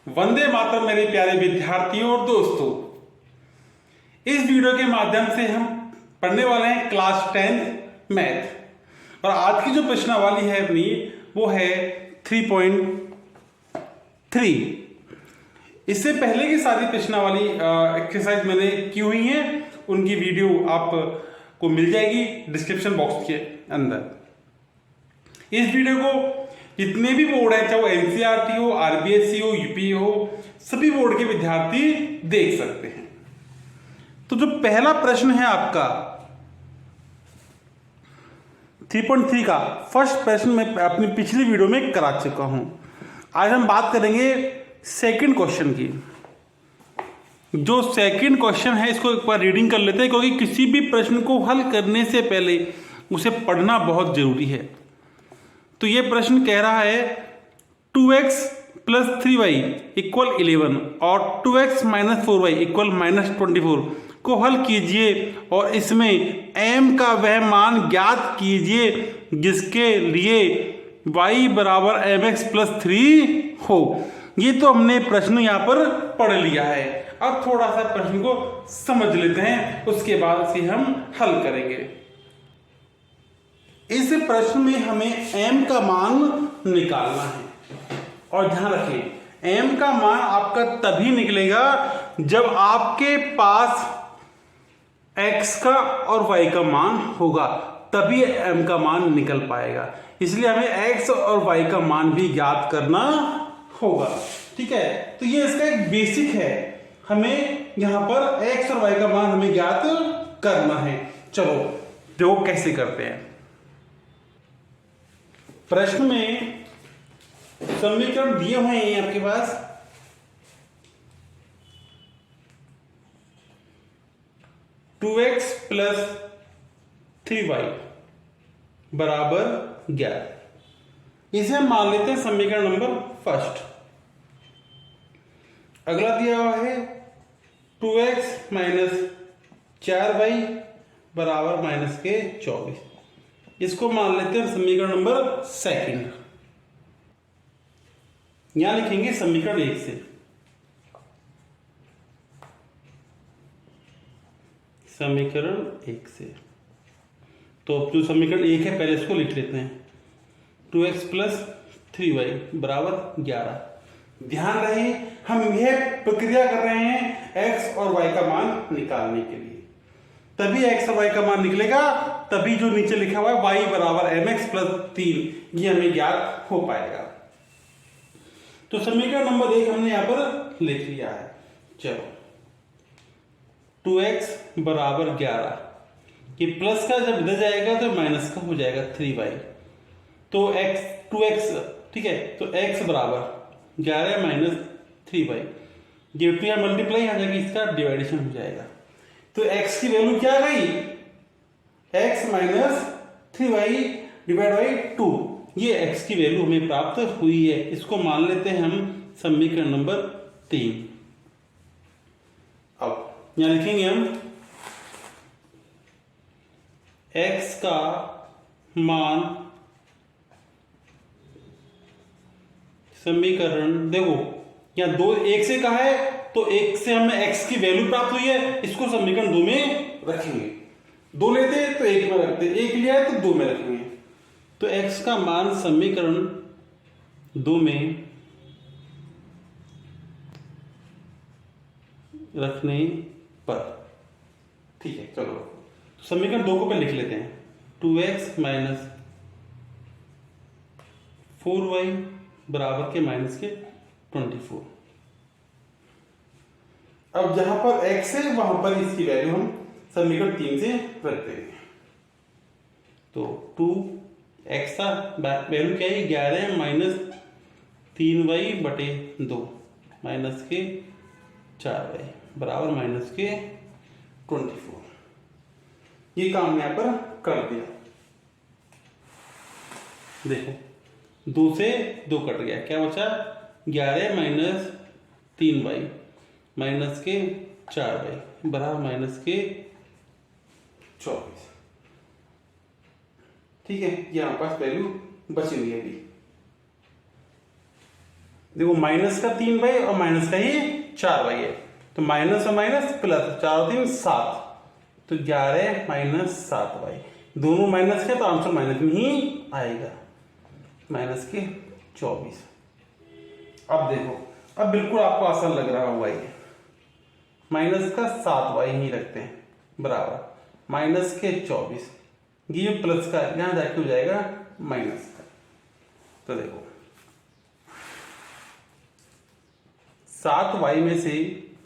वंदे मातरम मेरे प्यारे विद्यार्थियों और दोस्तों। इस वीडियो के माध्यम से हम पढ़ने वाले हैं क्लास 10 मैथ। और आज की जो प्रश्नावली है अपनी वो है 3.3। इससे पहले की सारी प्रश्नावली एक्सरसाइज मैंने की हुई है, उनकी वीडियो आपको मिल जाएगी डिस्क्रिप्शन बॉक्स के अंदर। इस वीडियो को जितने भी बोर्ड है, चाहे वो एनसीईआरटी हो, आरबीएसई हो, यूपी हो, सभी बोर्ड के विद्यार्थी देख सकते हैं। तो जो पहला प्रश्न है आपका 3.3 का फर्स्ट प्रश्न मैं अपनी पिछली वीडियो में करा चुका हूं। आज हम बात करेंगे सेकंड क्वेश्चन की। जो सेकंड क्वेश्चन है इसको एक बार रीडिंग कर लेते हैं, क्योंकि किसी भी प्रश्न को हल करने से पहले उसे पढ़ना बहुत जरूरी है। तो ये प्रश्न कह रहा है 2x प्लस 3y इक्वल 11 और 2x minus 4y equal minus 24 को हल कीजिए और इसमें m का वह मान ज्ञात कीजिए जिसके लिए y बराबर mx प्लस 3 हो। ये तो हमने प्रश्न यहाँ पर पढ़ लिया है। अब थोड़ा सा प्रश्न को समझ लेते हैं, उसके बाद इसे हम हल करेंगे। इस प्रश्न में हमें m का मान निकालना है और ध्यान रखें m का मान आपका तभी निकलेगा जब आपके पास x का और y का मान होगा, तभी m का मान निकल पाएगा। इसलिए हमें x और y का मान भी ज्ञात करना होगा। ठीक है, तो ये इसका एक बेसिक है। हमें यहां पर x और y का मान हमें ज्ञात करना है। चलो देखो कैसे करते हैं। प्रश्न में समीकरण दिए हुए हैं आपके पास। टू एक्स प्लस 3y बराबर 11। इसे हम मान लेते हैं समीकरण नंबर फर्स्ट। अगला दिया हुआ है 2x माइनस 4y बराबर माइनस के 24। इसको मान लेते हैं समीकरण नंबर सेकंड। यहां लिखेंगे समीकरण 1 से। समीकरण 1 से तो जो समीकरण 1 है पहले इसको लिख लेते हैं। 2x प्लस 3y बराबर 11। ध्यान रहे हम यह प्रक्रिया कर रहे हैं x और y का मान निकालने के लिए। तभी x और y का मान निकलेगा, तभी जो नीचे लिखा हुआ है y बराबर mx प्लस 3 ये हमें ज्ञात हो पाएगा। तो समीकरण नंबर 1 हमने यहां पर लिख लिया है। चलो 2x बराबर 11, ये प्लस का जब इधर जाएगा तो माइनस का हो जाएगा 3y। तो x 2x ठीक है, तो x बराबर 11 माइनस 3y, ये टू यहां मल्टीप्लाई आ जाएगी, इसका डिवाइडेशन हो जाएगा। तो x की वैल्यू क्या आ गई, x minus 3y divide by 2। ये x की वैल्यू हमें प्राप्त हुई है। इसको मान लेते हैं हम समीकरण नंबर 3। अब यहां लिखेंगे हम x का मान, समीकरण देखो यहां 2 1 से कहा है तो 1 से हमें x की वैल्यू प्राप्त हुई है, इसको समीकरण 2 में रखेंगे। 2 लेते तो 1 में रखते, 1 लिया है तो 2 में रखेंगे। तो x का मान समीकरण 2 में रखने पर, ठीक है चलो समीकरण 2 को पहले लिख लेते हैं। 2x माइनस 4y बराबर के माइनस के 24। अब जहां पर x है वहां पर इसकी वैल्यू हम समीकरण 3 से रख देंगे। तो 2x का वैल्यू क्या है, 11 माइनस 3y बटे 2 माइनस के 4y बराबर माइनस के 24। ये काम यहां पर कर दिया। देखो 2 से 2 कट गया, क्या बचा 11 माइनस 3y माइनस के 4y बराबर माइनस के 24। ठीक है, ये हमारे पास वैल्यू बची हुई है अभी। देखो माइनस का 3y और माइनस का ही 4y है, तो माइनस और माइनस प्लस, 4 और 3 7, तो 11 माइनस 7y, दोनों माइनस के तो आंसर माइनस में ही आएगा, माइनस के 24। अब देखो, अब बिल्कुल आपको आसान लग रहा होगा ये, माइनस का 7y ही रखते हैं बराबर माइनस के 24, ये प्लस का यहां जाके हो जाएगा माइनस का। तो देखो 7y में से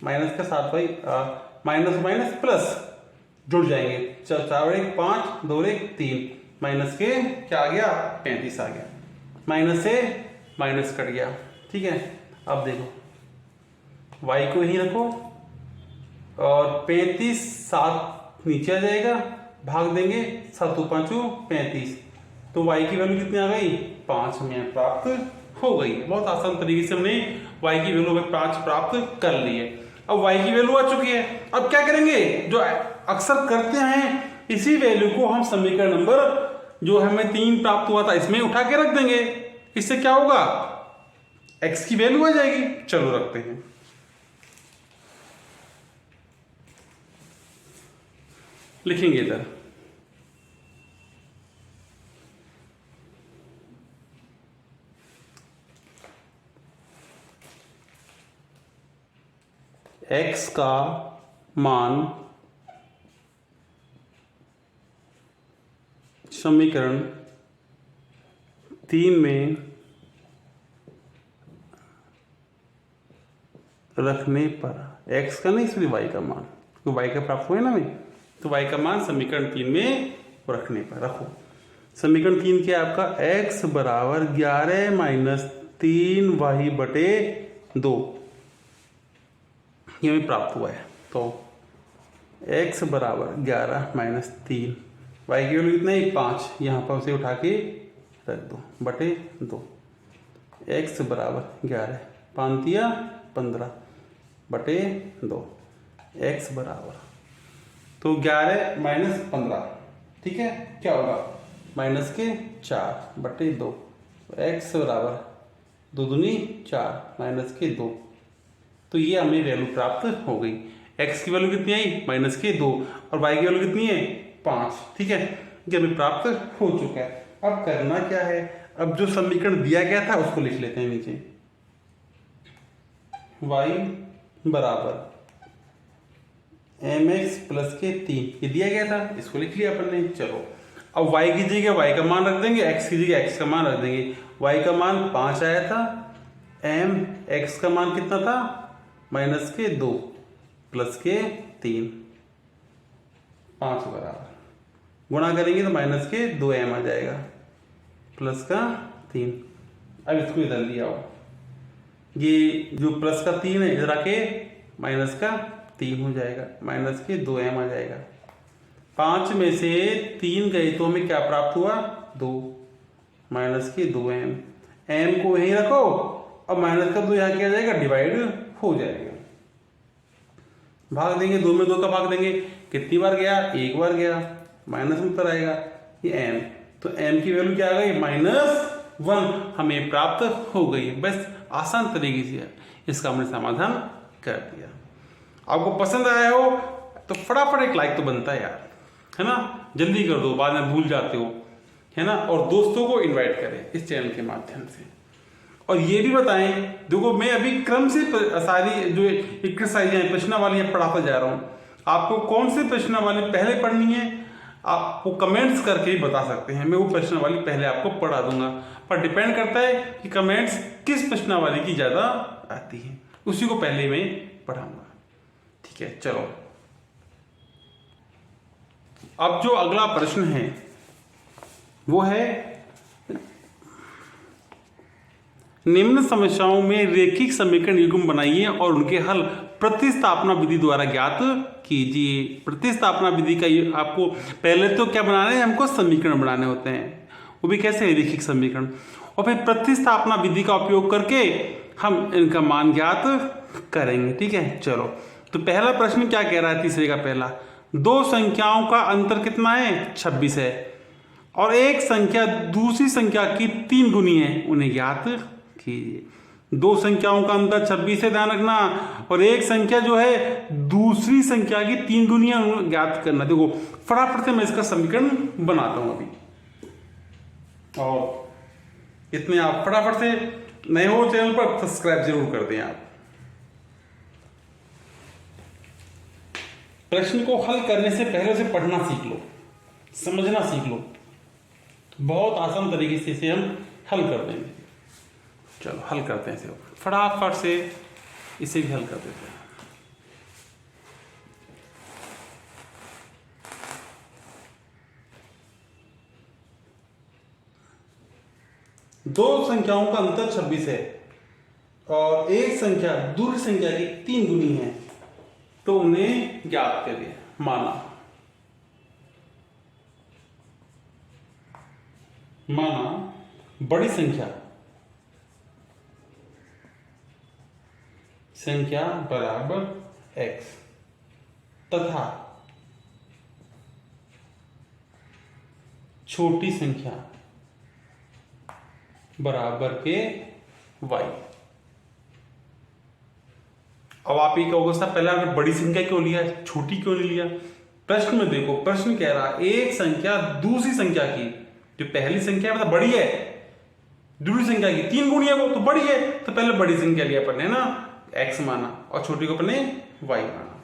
माइनस का 7y माइनस माइनस प्लस जुड़ जाएंगे, 4 और 1 5, 2 और 1 3, माइनस के क्या आ गया 35 आ गया, माइनस से माइनस कट गया। ठीक है, अब देखो y को यहीं रखो और 35 7 नीचे आ जाएगा, भाग देंगे 7 5 35, तो y की वैल्यू कितनी आ गई 5 हमें प्राप्त हो गई। बहुत आसान तरीके से हमने y की वैल्यू 5 प्राप्त कर ली है। अब y की वैल्यू आ चुकी है, अब क्या करेंगे, जो अक्सर करते हैं इसी वैल्यू को हम समीकरण नंबर जो हमें 3 प्राप्त हुआ था इसमें उठा के रख देंगे, इससे क्या होगा x की वैल्यू आ जाएगी। चलो रखते हैं, लिखेंगे इधर x का मान समीकरण 3 में रखने पर, x का नहीं सिर्फ y का मान, तो y का प्राप्त हुआ ना हमें, तो y का मान समीकरण 3 में रखने पर रखो। समीकरण 3 क्या है आपका, x बराबर 11 माइनस 3y बटे 2, ये हमें प्राप्त हुआ है। तो x बराबर 11 माइनस 3, y की वैल्यू कितना है 5, यहाँ पर उसे उठा के रख दो बटे 2, x बराबर 11 5 15 बटे 2, x बराबर तो 11 माइनस 15, ठीक है, क्या होगा माइनस के 4 बटे 2, x बराबर 2 दूनी 4 माइनस के 2, तो ये हमें वैल्यू प्राप्त हो गई। x की वैल्यू कितनी आई माइनस के 2 और y की वैल्यू कितनी है 5, ठीक है, ये हमें प्राप्त हो चुका है। अब करना क्या है, अब जो समीकरण दिया गया था उसको लिख लेते हैं नीचे, y बराबर mx प्लस के 3, ये दिया गया था, इसको लिख लिया अपन ने। चलो अब y की जगह y का मान रख देंगे, x की जगह x का मान रख देंगे। y का मान 5 आया था, m x का मान कितना था माइनस के 2 प्लस के 3, 5 बराबर गुणा करेंगे तो माइनस के 2m आ जाएगा प्लस का 3। अब इसको इधर लिया आओ, ये जो प्लस का 3 है इधर आके माइनस का 3 हो जाएगा, माइनस के 2m आ जाएगा। 5 में से 3 गए तो हमें क्या प्राप्त हुआ 2, माइनस के 2m, m को यहीं रखो और माइनस का 2 यहाँ क्या जाएगा डिवाइड हो जाएगा, भाग देंगे 2 में 2 का भाग देंगे, कितनी बार गया एक बार गया, माइनस में उत्तर आएगा ये m, तो m की वैल्यू क्या आ गई -1 हमें प्राप्त हो गई। बस आसान तरीके से इसका हमने समाधान कर दिया। आपको पसंद आया हो तो फटाफट एक लाइक तो बनता है यार, है ना, जल्दी कर दो, बाद में भूल जाते हो, है ना, और दोस्तों को इनवाइट करें इस चैनल के माध्यम से। और ये भी बताएं, देखो मैं अभी क्रम से सारी जो एक्सरसाइज है प्रश्नावली पढ़ाता जा रहा हूँ, आपको कौन से प्रश्नावली पहले पढ़नी है आपको कमेंट्स करके ही बता सकते हैं, मैं वो प्रश्नावली पहले आपको पढ़ा दूंगा, पर डिपेंड करता है कि कमेंट्स किस प्रश्नावली की ज़्यादा आती है, उसी को पहले मैं पढ़ाऊंगा। ठीक है, चलो अब जो अगला प्रश्न है वो है निम्न समस्याओं में रेखिक समीकरण युग्म बनाइए और उनके हल प्रतिस्थापना विधि द्वारा ज्ञात कीजिए। प्रतिस्थापना विधि का आपको पहले तो क्या बनाना है, हमको समीकरण बनाने होते हैं, वो भी कैसे रेखिक समीकरण, और फिर प्रतिस्थापना विधि का उपयोग करके हम इनका मान ज्ञात करेंगे। ठीक है, चलो तो पहला प्रश्न क्या कह रहा है, तीसरे का पहला, दो संख्याओं का अंतर कितना है 26 है और एक संख्या दूसरी संख्या की 3 गुनी है, उन्हें ज्ञात कीजिए। दो संख्याओं का अंतर 26 है, ध्यान रखना। और एक संख्या जो है दूसरी संख्या की 3 गुनी ज्ञात करना। देखो फटाफट से मैं इसका समीकरण बनाता हूं अभी, और इतने आप फटाफट से नए हो चैनल पर सब्सक्राइब जरूर कर दें आप। प्रश्न को हल करने से पहले उसे पढ़ना सीख लो, समझना सीख लो, बहुत आसान तरीके से इसे हम हल कर देंगे। चलो हल करते हैं इसे फटाफट से, इसे भी हल कर देते हैं। दो संख्याओं का अंतर 26 है और एक संख्या दूसरी संख्या की 3 गुनी है, तो उन्हें ज्ञात करिए। माना बड़ी संख्या बराबर x तथा छोटी संख्या बराबर के y। अब आप ये कहोगे सर पहले आपने बड़ी संख्या क्यों लिया, छोटी क्यों नहीं लिया? प्रश्न में देखो, प्रश्न कह रहा है एक संख्या दूसरी संख्या की, जो पहली संख्या मतलब बड़ी है, दूसरी संख्या की 3 गुनी है वो तो बड़ी है, तो पहले बड़ी संख्या लिया अपन ने ना, x माना, और छोटी को अपन ने y माना।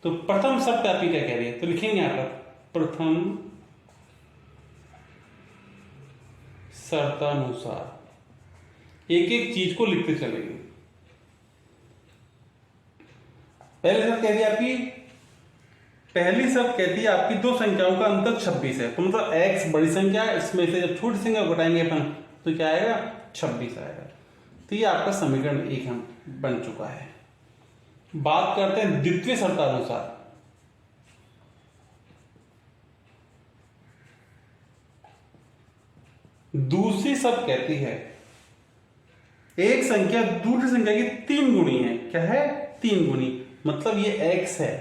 तो प्रथम शर्त आप क्या कह रही है, तो लिखेंगे यहां पर प्रथम शर्तानुसार एक एक चीज को लिखते चलेंगे। पहली शर्त कहती है आपकी, पहली शर्त कहती है आपकी दो संख्याओं का अंतर 26 है, तो मतलब x बड़ी संख्या है, इसमें से जब छोटी संख्या घटाएंगे अपन तो क्या आएगा, 26 आएगा। तो ये आपका समीकरण 1 हम बन चुका है। बात करते हैं द्वितीय शर्तानुसार। दूसरी शर्त कहती है एक संख्या दूसरी संख्या की 3 गुनी है। क्या है, 3 गुनी, मतलब ये x है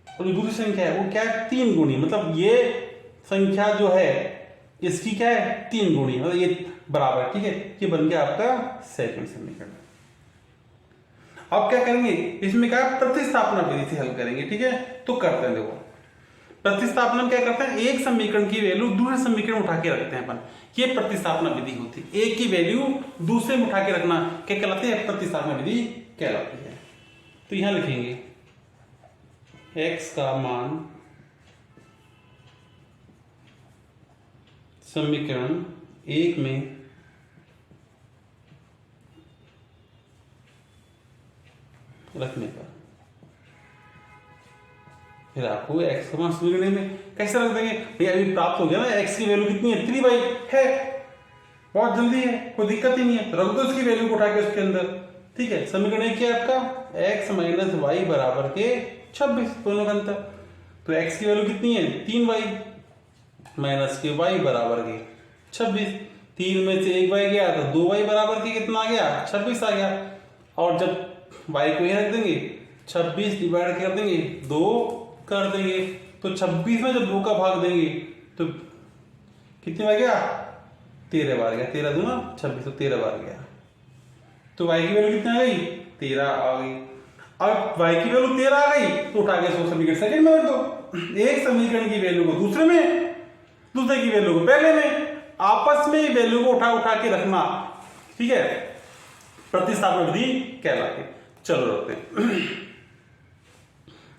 और दूसरी संख्या है वो क्या है, 3 गुनी, मतलब ये संख्या जो है इसकी क्या है, 3 गुनी, मतलब ये बराबर। ठीक है, ये बन गया आपका सेकंड समीकरण। अब क्या करेंगे, इसमें क्या प्रतिस्थापना विधि से हल करेंगे। ठीक है, तो करते हैं, देखो प्रतिस्थापना में क्या करते हैं, एक समीकरण की वैल्यू दूसरे समीकरण में उठा के रखते हैं अपन, ये प्रतिस्थापना विधि होती है। एक की वैल्यू दूसरे में उठा के रखना क्या कहलाती है, प्रतिस्थापना विधि कहलाती है। तो यहां लिखेंगे x का मान समीकरण 1 में रखने पर, फिर आपको x का मान समीकरण में कैसे रख देंगे भैया, अभी प्राप्त हो गया ना, x की वैल्यू कितनी है, 3y है, बहुत जल्दी है, कोई दिक्कत ही नहीं है, रख दो इसकी वैल्यू को उठा के उसके अंदर। ठीक है, समीकरण 1 क्या है आपका, x माइनस वाई बराबर के 26, दोनों का अंतर। तो x की वैल्यू कितनी है, 3y माइनस के y बराबर के 26, 3 में से 1 y गया तो 2y बराबर के कितना आ गया, 26 आ गया। और जब y को यहां रख देंगे, 26 डिवाइड कर देंगे, 2 कर देंगे, तो 26 में जब 2 का भाग देंगे तो कितनी बार गया, 13 बार गया, 13 दूना 26, तो 13 बार गया। तो y की वैल्यू कितनी आ गई, 13 आ गई। अब y की वैल्यू 13 आ गई तो उठा के समीकरण सेकंड में रख दो। एक समीकरण की वैल्यू को दूसरे में, दूसरे की वैल्यू को पहले में, आपस में वैल्यू को उठा उठा के रखना। ठीक है, प्रतिस्थापन विधि कहलाती है। चलो रखते हैं,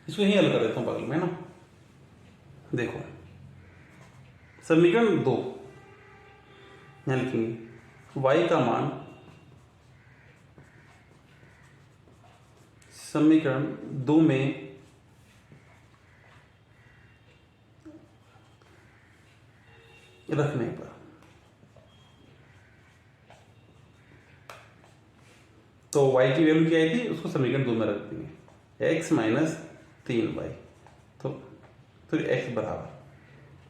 इसको यही हल कर देता हूं बगल में ना। देखो समीकरण 2 यहां लिखेंगे y का मान समीकरण 2 में रखने पर, तो y की वैल्यू क्या आई थी, उसको समीकरण 2 में रख देंगे, x माइनस 3y, तो x बराबर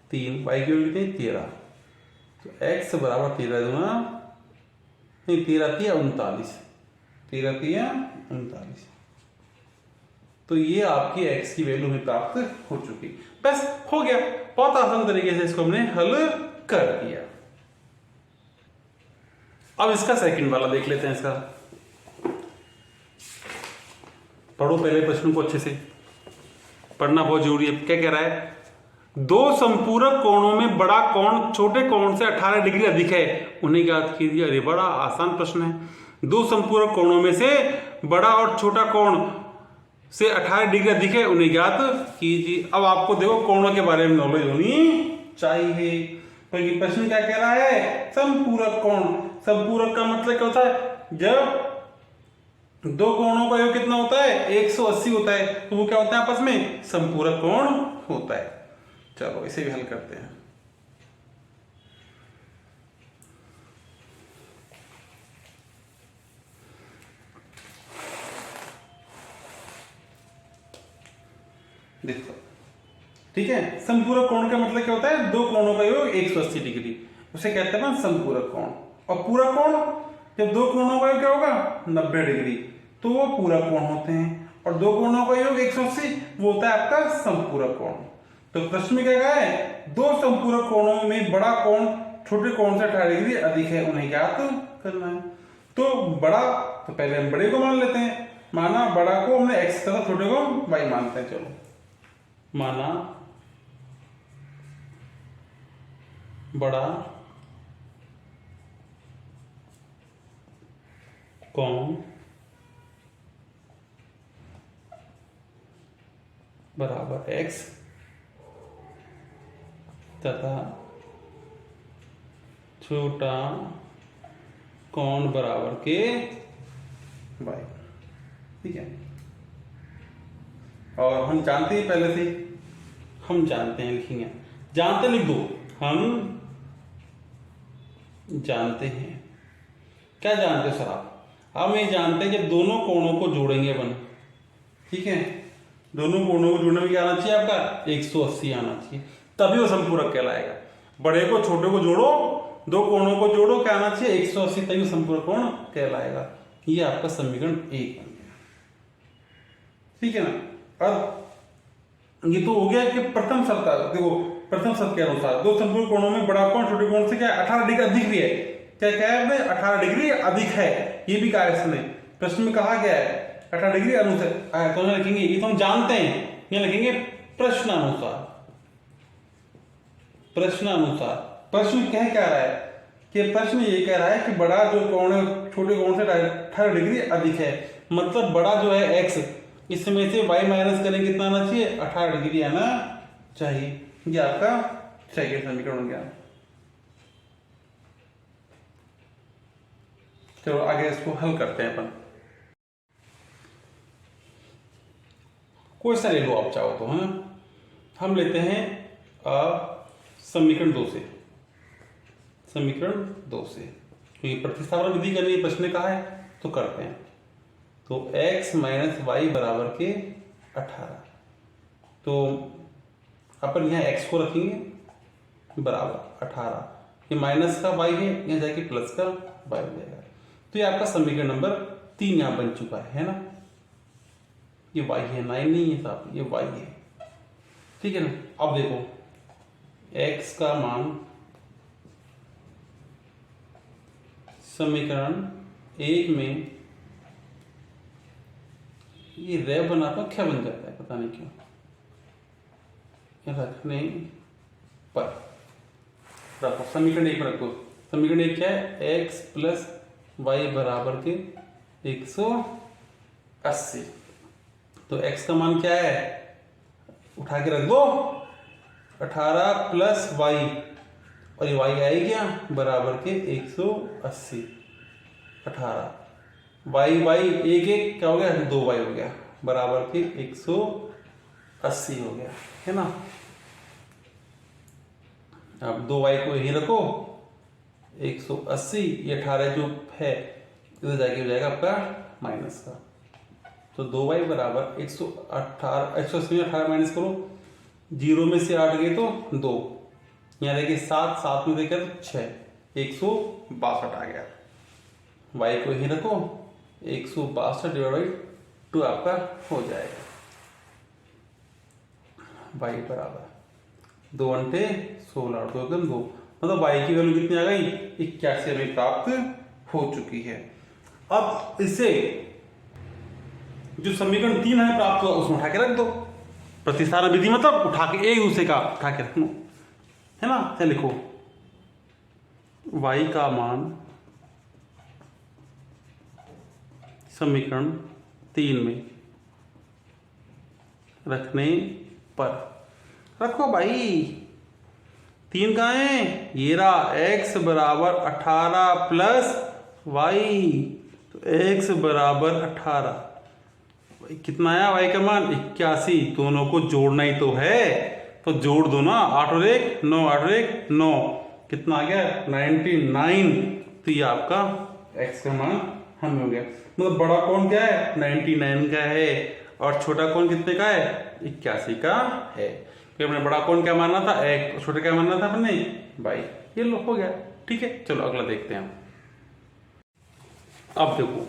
3, y की वैल्यू कितनी, 13, तो x बराबर 13 दूना नहीं, 13 3 39, 13 3 39, तो ये आपकी x की वैल्यू में प्राप्त हो चुकी। बस हो गया, बहुत आसान तरीके से इसको हमने हल कर दिया। अब इसका सेकंड वाला देख लेते हैं, इसका पढ़ो पहले प्रश्न को अच्छे से, पढ़ना बहुत जरूरी है। क्या कह रहा है, दो संपूरक कोणों में बड़ा कोण छोटे कोण से 18 डिग्री अधिक है, उन्हें ज्ञात कीजिए। अरे बड़ा आसान प्रश्न है। दो संपूरक कोणों में से बड़ा और छोटा कोण से 18 डिग्री अधिक है, उन्हें ज्ञात कीजिए। अब आपको देखो कोणों के बारे में नॉलेज होनी चाहिए। तो ये प्रश्न क्या कह रहा है, संपूरक कोण। संपूरक का मतलब क्या होता है, जब दो कोणों का योग कितना होता है, 180 होता है, तो वो क्या होता है आपस में, संपूरक कोण होता है। चलो इसे भी हल करते हैं। देखो ठीक है, संपूरक कोण का मतलब क्या होता है, दो कोणों का योग 180 डिग्री, उसे कहते हैं संपूरक कोण। और पूरा कोण, जब दो कोणों का योग क्या होगा 90 डिग्री, तो वो पूरा कोण होते हैं। और दो कोणों का योग 180, वो होता है आपका संपूरक कोण। तो प्रश्न में क्या कहा है, दो संपूरक कोणों में बड़ा कोण छोटे कोण से 18 डिग्री अधिक है, उन्हें ज्ञात करना है। तो बड़ा, तो पहले हम बड़े को मान लेते हैं। माना बड़ा को हमने x तथा छोटे को y मानते हैं। चलो माना बड़ा कोण बराबर x तथा छोटा कोण बराबर के y। ठीक है, और हम जानते हैं पहले से, हम जानते हैं, लिखेंगे जानते लिख दो, हम जानते हैं। क्या जानते हो सर आप, हम ये जानते हैं जब दोनों कोणों को जोड़ेंगे अपन, ठीक है, दोनों कोणों को जोड़ने में क्या आना चाहिए आपका, 180 आना चाहिए, तभी वो संपूरक कहलाएगा। बड़े को छोटे को जोड़ो, दो कोणों को जोड़ो, क्या आना चाहिए 180, तभी वो संपूरक कोण कहलाएगा। ये आपका समीकरण 1 बन गया। ठीक है ना। अब ये तो हो गया कि प्रथम शर्त, देखो प्रथम शर्त के अनुसार दो संपूरक कोणों में बड़ा कोण छोटे कोण से क्या 18 डिग्री अधिक भी है। क्या है, 18 डिग्री अधिक है, ये भी कहा है इसने, प्रश्न में कहा गया है 18 डिग्री अनुसार। तो लिखेंगे, ये तो हम जानते हैं, ये लिखेंगे प्रश्नानुसार। प्रश्नानुसार प्रश्न क्या रहा है कि प्रश्न ये कह रहा है कि बड़ा जो कोण है छोटे कोण से 18 डिग्री अधिक है, मतलब बड़ा जो है x, इसमें से y माइनस करें कितना आना चाहिए, 18 डिग्री आना चाहिए। ये आपका सेकंड समीकरण हो गया। चलो आगे इसको हल करते हैं अपन। कोई सा ले लो आप चाहो तो, है ना। हम लेते हैं समीकरण 2 से, समीकरण 2 से, तो ये प्रतिस्थापन विधि करनी है, प्रश्न कहा है तो करते हैं। तो x माइनस वाई बराबर के 18, तो अपन यहाँ x को रखेंगे बराबर 18, ये माइनस का y है, यहाँ जाके प्लस का y हो जाएगा। तो ये आपका समीकरण नंबर 3 यहाँ बन चुका है ना। ये y है, 9 नहीं है साहब, ये y है। ठीक है ना। अब देखो x का मान समीकरण 1 में ये रे बना तो क्या बन जाता है, पता नहीं क्यों, रखने पर रखो, समीकरण 1 में रखो। समीकरण 1 क्या है, x प्लस वाई बराबर के 180। तो x का मान क्या है, उठा के रख दो 18 प्लस वाई, और ये y आई क्या बराबर के 180। 18 वाई वाई एक एक क्या हो गया, 2y हो गया, बराबर के 180 हो गया, है ना। अब 2y को यही रखो, 180, ये 18 जो है इधर जाके हो जाएगा आपका माइनस का। तो 2y बराबर 118, 180 में 18 माइनस करो, 0 में से 8 गए तो 2, यहाँ देखिए 7, 7 में देखिए तो 6, 162 आ गया। y को यही रखो, 162 डिवाइड बाई 2 आपका हो जाएगा। y बराबर 2 अंटे 16, 2 एकदम 2, मतलब y की वैल्यू कितनी आ गई, 81 हमें प्राप्त हो चुकी है। अब इसे जो समीकरण 3 है प्राप्त हुआ उसमें उठा के रख दो। प्रतिस्थापन विधि मतलब उठा के एक दूसरे का उठा के रख लो, है ना। क्या लिखो, y का मान समीकरण 3 में रखने पर, रखो भाई। 3 कहाँ है, ये रहा, x बराबर 18 प्लस y, तो x बराबर 18, कितना आया y का मान 81। दोनों को जोड़ना ही तो है, तो जोड़ दो ना, 8 और 1 9, 8 और 1 9, कितना आ गया 99। तो ये आपका x का मान हमें हो गया। मतलब बड़ा कौन क्या है 99 का है, और छोटा कौन कितने का है 81 का है। फिर हमने बड़ा कौन क्या मानना था x, छोटा क्या मानना था अपने y। ये लो हो गया, ठीक है। चलो अगला देखते हैं हम। अब देखो,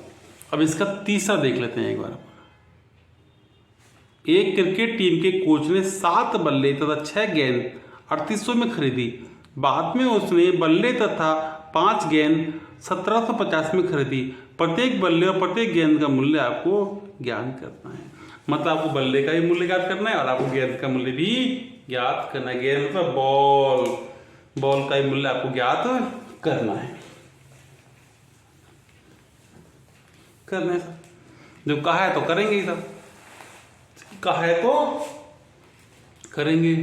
अब इसका तीसरा देख लेते हैं एक बार। एक क्रिकेट टीम के कोच ने 7 बल्ले तथा 6 गेंद 3800 में खरीदी। बाद में उसने बल्ले तथा 5 गेंद 1750 में खरीदी। प्रत्येक बल्ले और प्रत्येक गेंद का मूल्य आपको ज्ञात करना है। मतलब आपको बल्ले का भी मूल्य ज्ञात करना है और आपको गेंद का मूल्य भी ज्ञात करना है। गेंद मतलब बॉल का ही मूल्य आपको ज्ञात करना है। जो कहा है तो करेंगे ही सब, कहा है तो करेंगे,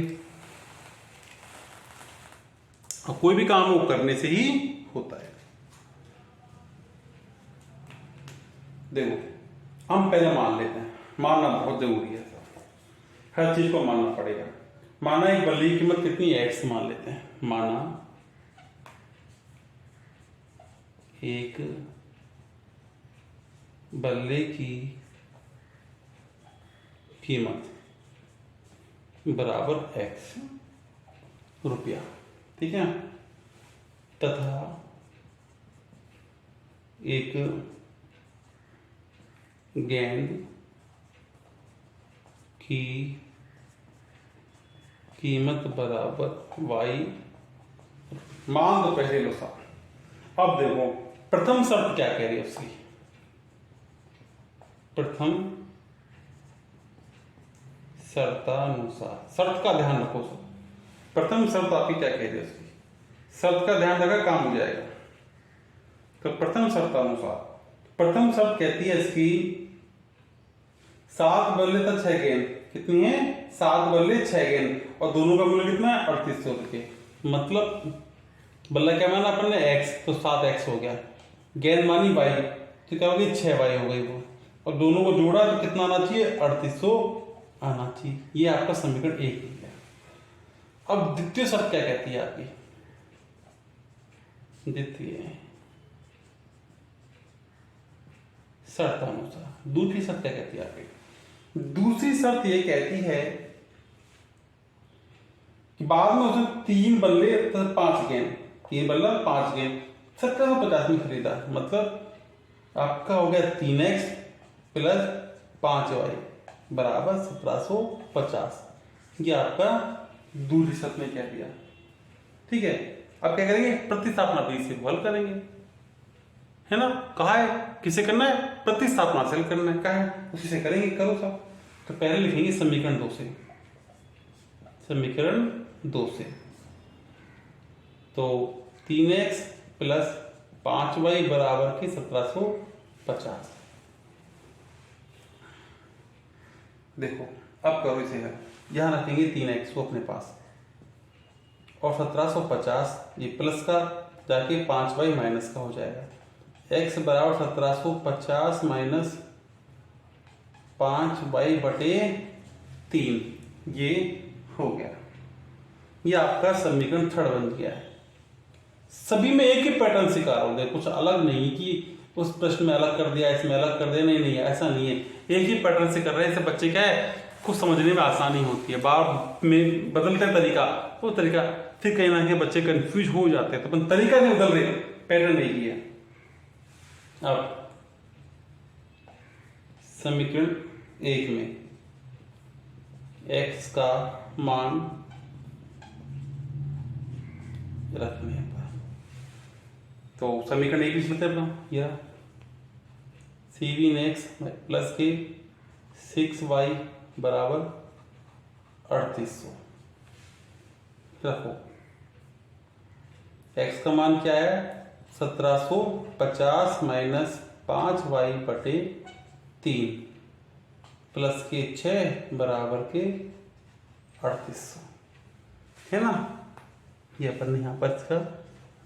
और कोई भी काम वो करने से ही होता है। देखो हम पहले मान लेते हैं, मानना बहुत जरूरी है, हर चीज को मानना पड़ेगा। माना एक बल्ले की कीमत कितनी है x मान लेते हैं। माना एक बल्ले की कीमत बराबर x रुपया, ठीक है, तथा एक गेंद की कीमत बराबर y। मान दो पहले लो साहब। अब देखो प्रथम शर्त क्या कह रही है उसकी। प्रथम शर्तानुसार, शर्त का ध्यान रखो सब। प्रथम शर्त आपकी क्या कह रही है उसकी, शर्त का ध्यान रखा काम हो जाएगा। तो प्रथम शर्तानुसार, प्रथम शर्त कहती है इसकी 7 बल्ले तक 6 गेंद, कितनी है 7 बल्ले 6 गेंद, और दोनों का मूल्य कितना है 3800 रुपये। मतलब बल्ला क्या माना अपन ने x, तो 7x हो गया। गेंद मानी y, तो क्या होगी 6y हो गई वो, और दोनों को जोड़ा तो कितना आना चाहिए 3800 आना चाहिए। ये आपका समीकरण 1 हो गया। अब द्वितीय शर्त क्या कहती है आपकी, द्वितीय शर्तानुसार। दूसरी शर्त क्या कहती है आपकी, दूसरी शर्त ये कहती है कि बाद में उसने 3 बल्ले तथा 5 गेंद, 3 बल्ला 5 गेंद 1750 में खरीदा। मतलब आपका हो गया 3x प्लस 5y बराबर 1750। ये आपका दूसरी शर्त में कह दिया, ठीक है। अब क्या करेंगे, प्रतिस्थापना विधि से हल करेंगे, है ना। कहा है किसे करना है, प्रतिस्थापना से हल करना है, कहा है उसी से करेंगे। करो सब। तो पहले लिखेंगे समीकरण 2 से, समीकरण 2 से। तो 3x प्लस 5y बराबर की 1750। देखो अब करो इसे हल। यहां रखेंगे 3x को अपने पास, और 1750 ये प्लस का जाके 5y माइनस का हो जाएगा। x बराबर 1750 माइनस 5y बटे 3, ये हो गया। ये आपका समीकरण 3 बन गया है। सभी में एक ही पैटर्न सिखा रहा हूं, कुछ अलग नहीं कि उस प्रश्न में अलग कर दिया, इसमें अलग कर दिया, नहीं ऐसा नहीं है। एक ही पैटर्न से कर रहे हैं, इससे बच्चे क्या है कुछ समझने में आसानी होती है। बार में बदलते तरीका, वो तरीका फिर कहीं ना कहीं बच्चे कंफ्यूज हो जाते हैं। तो अपन तरीका नहीं बदल रहे, पैटर्न नहीं किया। अब समीकरण 1 में x का मान रखने पर, तो समीकरण 1 लिख लेते हैं अपना, यह C v x प्लस के 6y बराबर 3800 रखो। x का मान क्या है 1750 माइनस 5y बटे 3 प्लस के 6 बराबर के 3800 है ना। ये अपन ने यहाँ पर इसका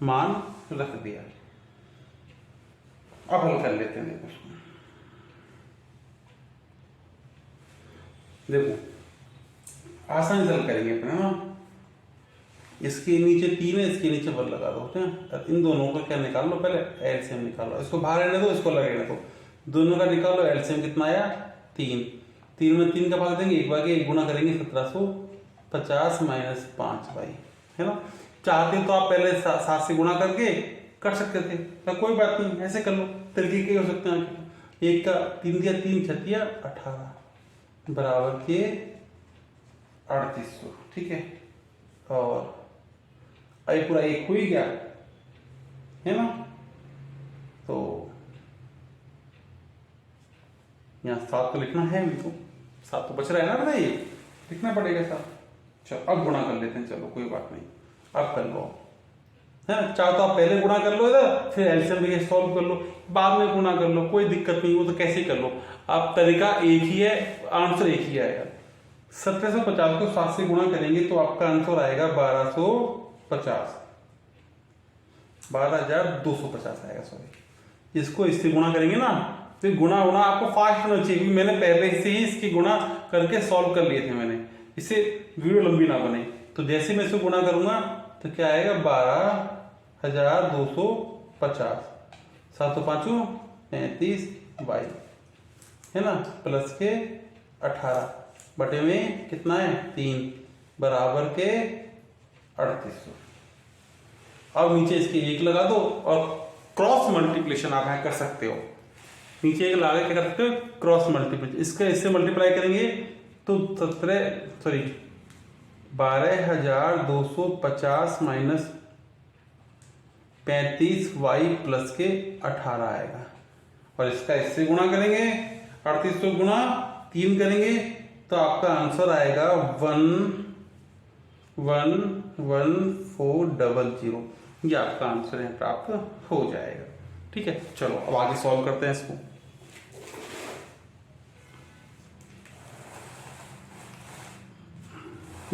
मान रख दिया। अब हल कर लेते हैं। देखो आसानी से हल करेंगे अपने ना। इसके नीचे 3 है, इसके नीचे 1 लगा दो। इन दोनों का क्या निकाल लो, पहले एलसीएम निकालो। इसको बाहर रहने दो, इसको लगने दो। दोनों का निकालो, एलसीएम कितना आया 3। 3 में 3 का भाग देंगे, एक भाग 1 गुना करेंगे 1750 माइनस 5y है ना। चाहते तो आप पहले 7 से गुणा करके कर सकते थे, तो कोई बात नहीं, ऐसे कर लो। तरीके के हो सकते हैं। एक का 3 दिया 3 छतिया 18 बराबर के 3800 ठीक है। और आई पूरा 1 हो ही गया है ना। तो यहाँ 7 तो लिखना है अभी, तो 7 तो बच रहा है ना, ये लिखना पड़ेगा 7। चलो अब गुणा कर लेते हैं। चलो कोई बात नहीं, अब कर लो है ना। चाहो तो आप पहले गुणा कर लो इधर, फिर एलसीएम भी सॉल्व कर लो, बाद में गुणा कर लो, कोई दिक्कत नहीं। वो तो कैसे कर लो, आप तरीका एक ही है, आंसर एक ही आएगा। 1750 को 7 से गुणा करेंगे तो आपका आंसर आएगा 1250, 12250 आएगा। सॉरी, इसको इससे गुणा करेंगे ना, तो गुणा आपको फास्ट होना चाहिए। मैंने पहले से ही इसकी गुणा करके सॉल्व कर लिए थे मैंने, इससे वीडियो लंबी ना बने। तो जैसे मैं इसको गुणा करूंगा तो क्या आएगा 12250, 7 5 35y है ना, प्लस के 18 बटे में कितना है 3 बराबर के 3800। अब नीचे इसके 1 लगा दो और क्रॉस मल्टीप्लिकेशन आप यहाँ कर सकते हो। नीचे 1 लगा क्या कर सकते हो, क्रॉस मल्टीप्लिकेशन। इसका इससे मल्टीप्लाई करेंगे तो 12250 माइनस 35y प्लस के 18 आएगा। और इसका इससे गुणा करेंगे, 3800 गुणा 3 करेंगे तो आपका आंसर आएगा 111400। ये आपका आंसर यहाँ प्राप्त हो जाएगा। ठीक है, चलो अब आगे सॉल्व करते हैं इसको।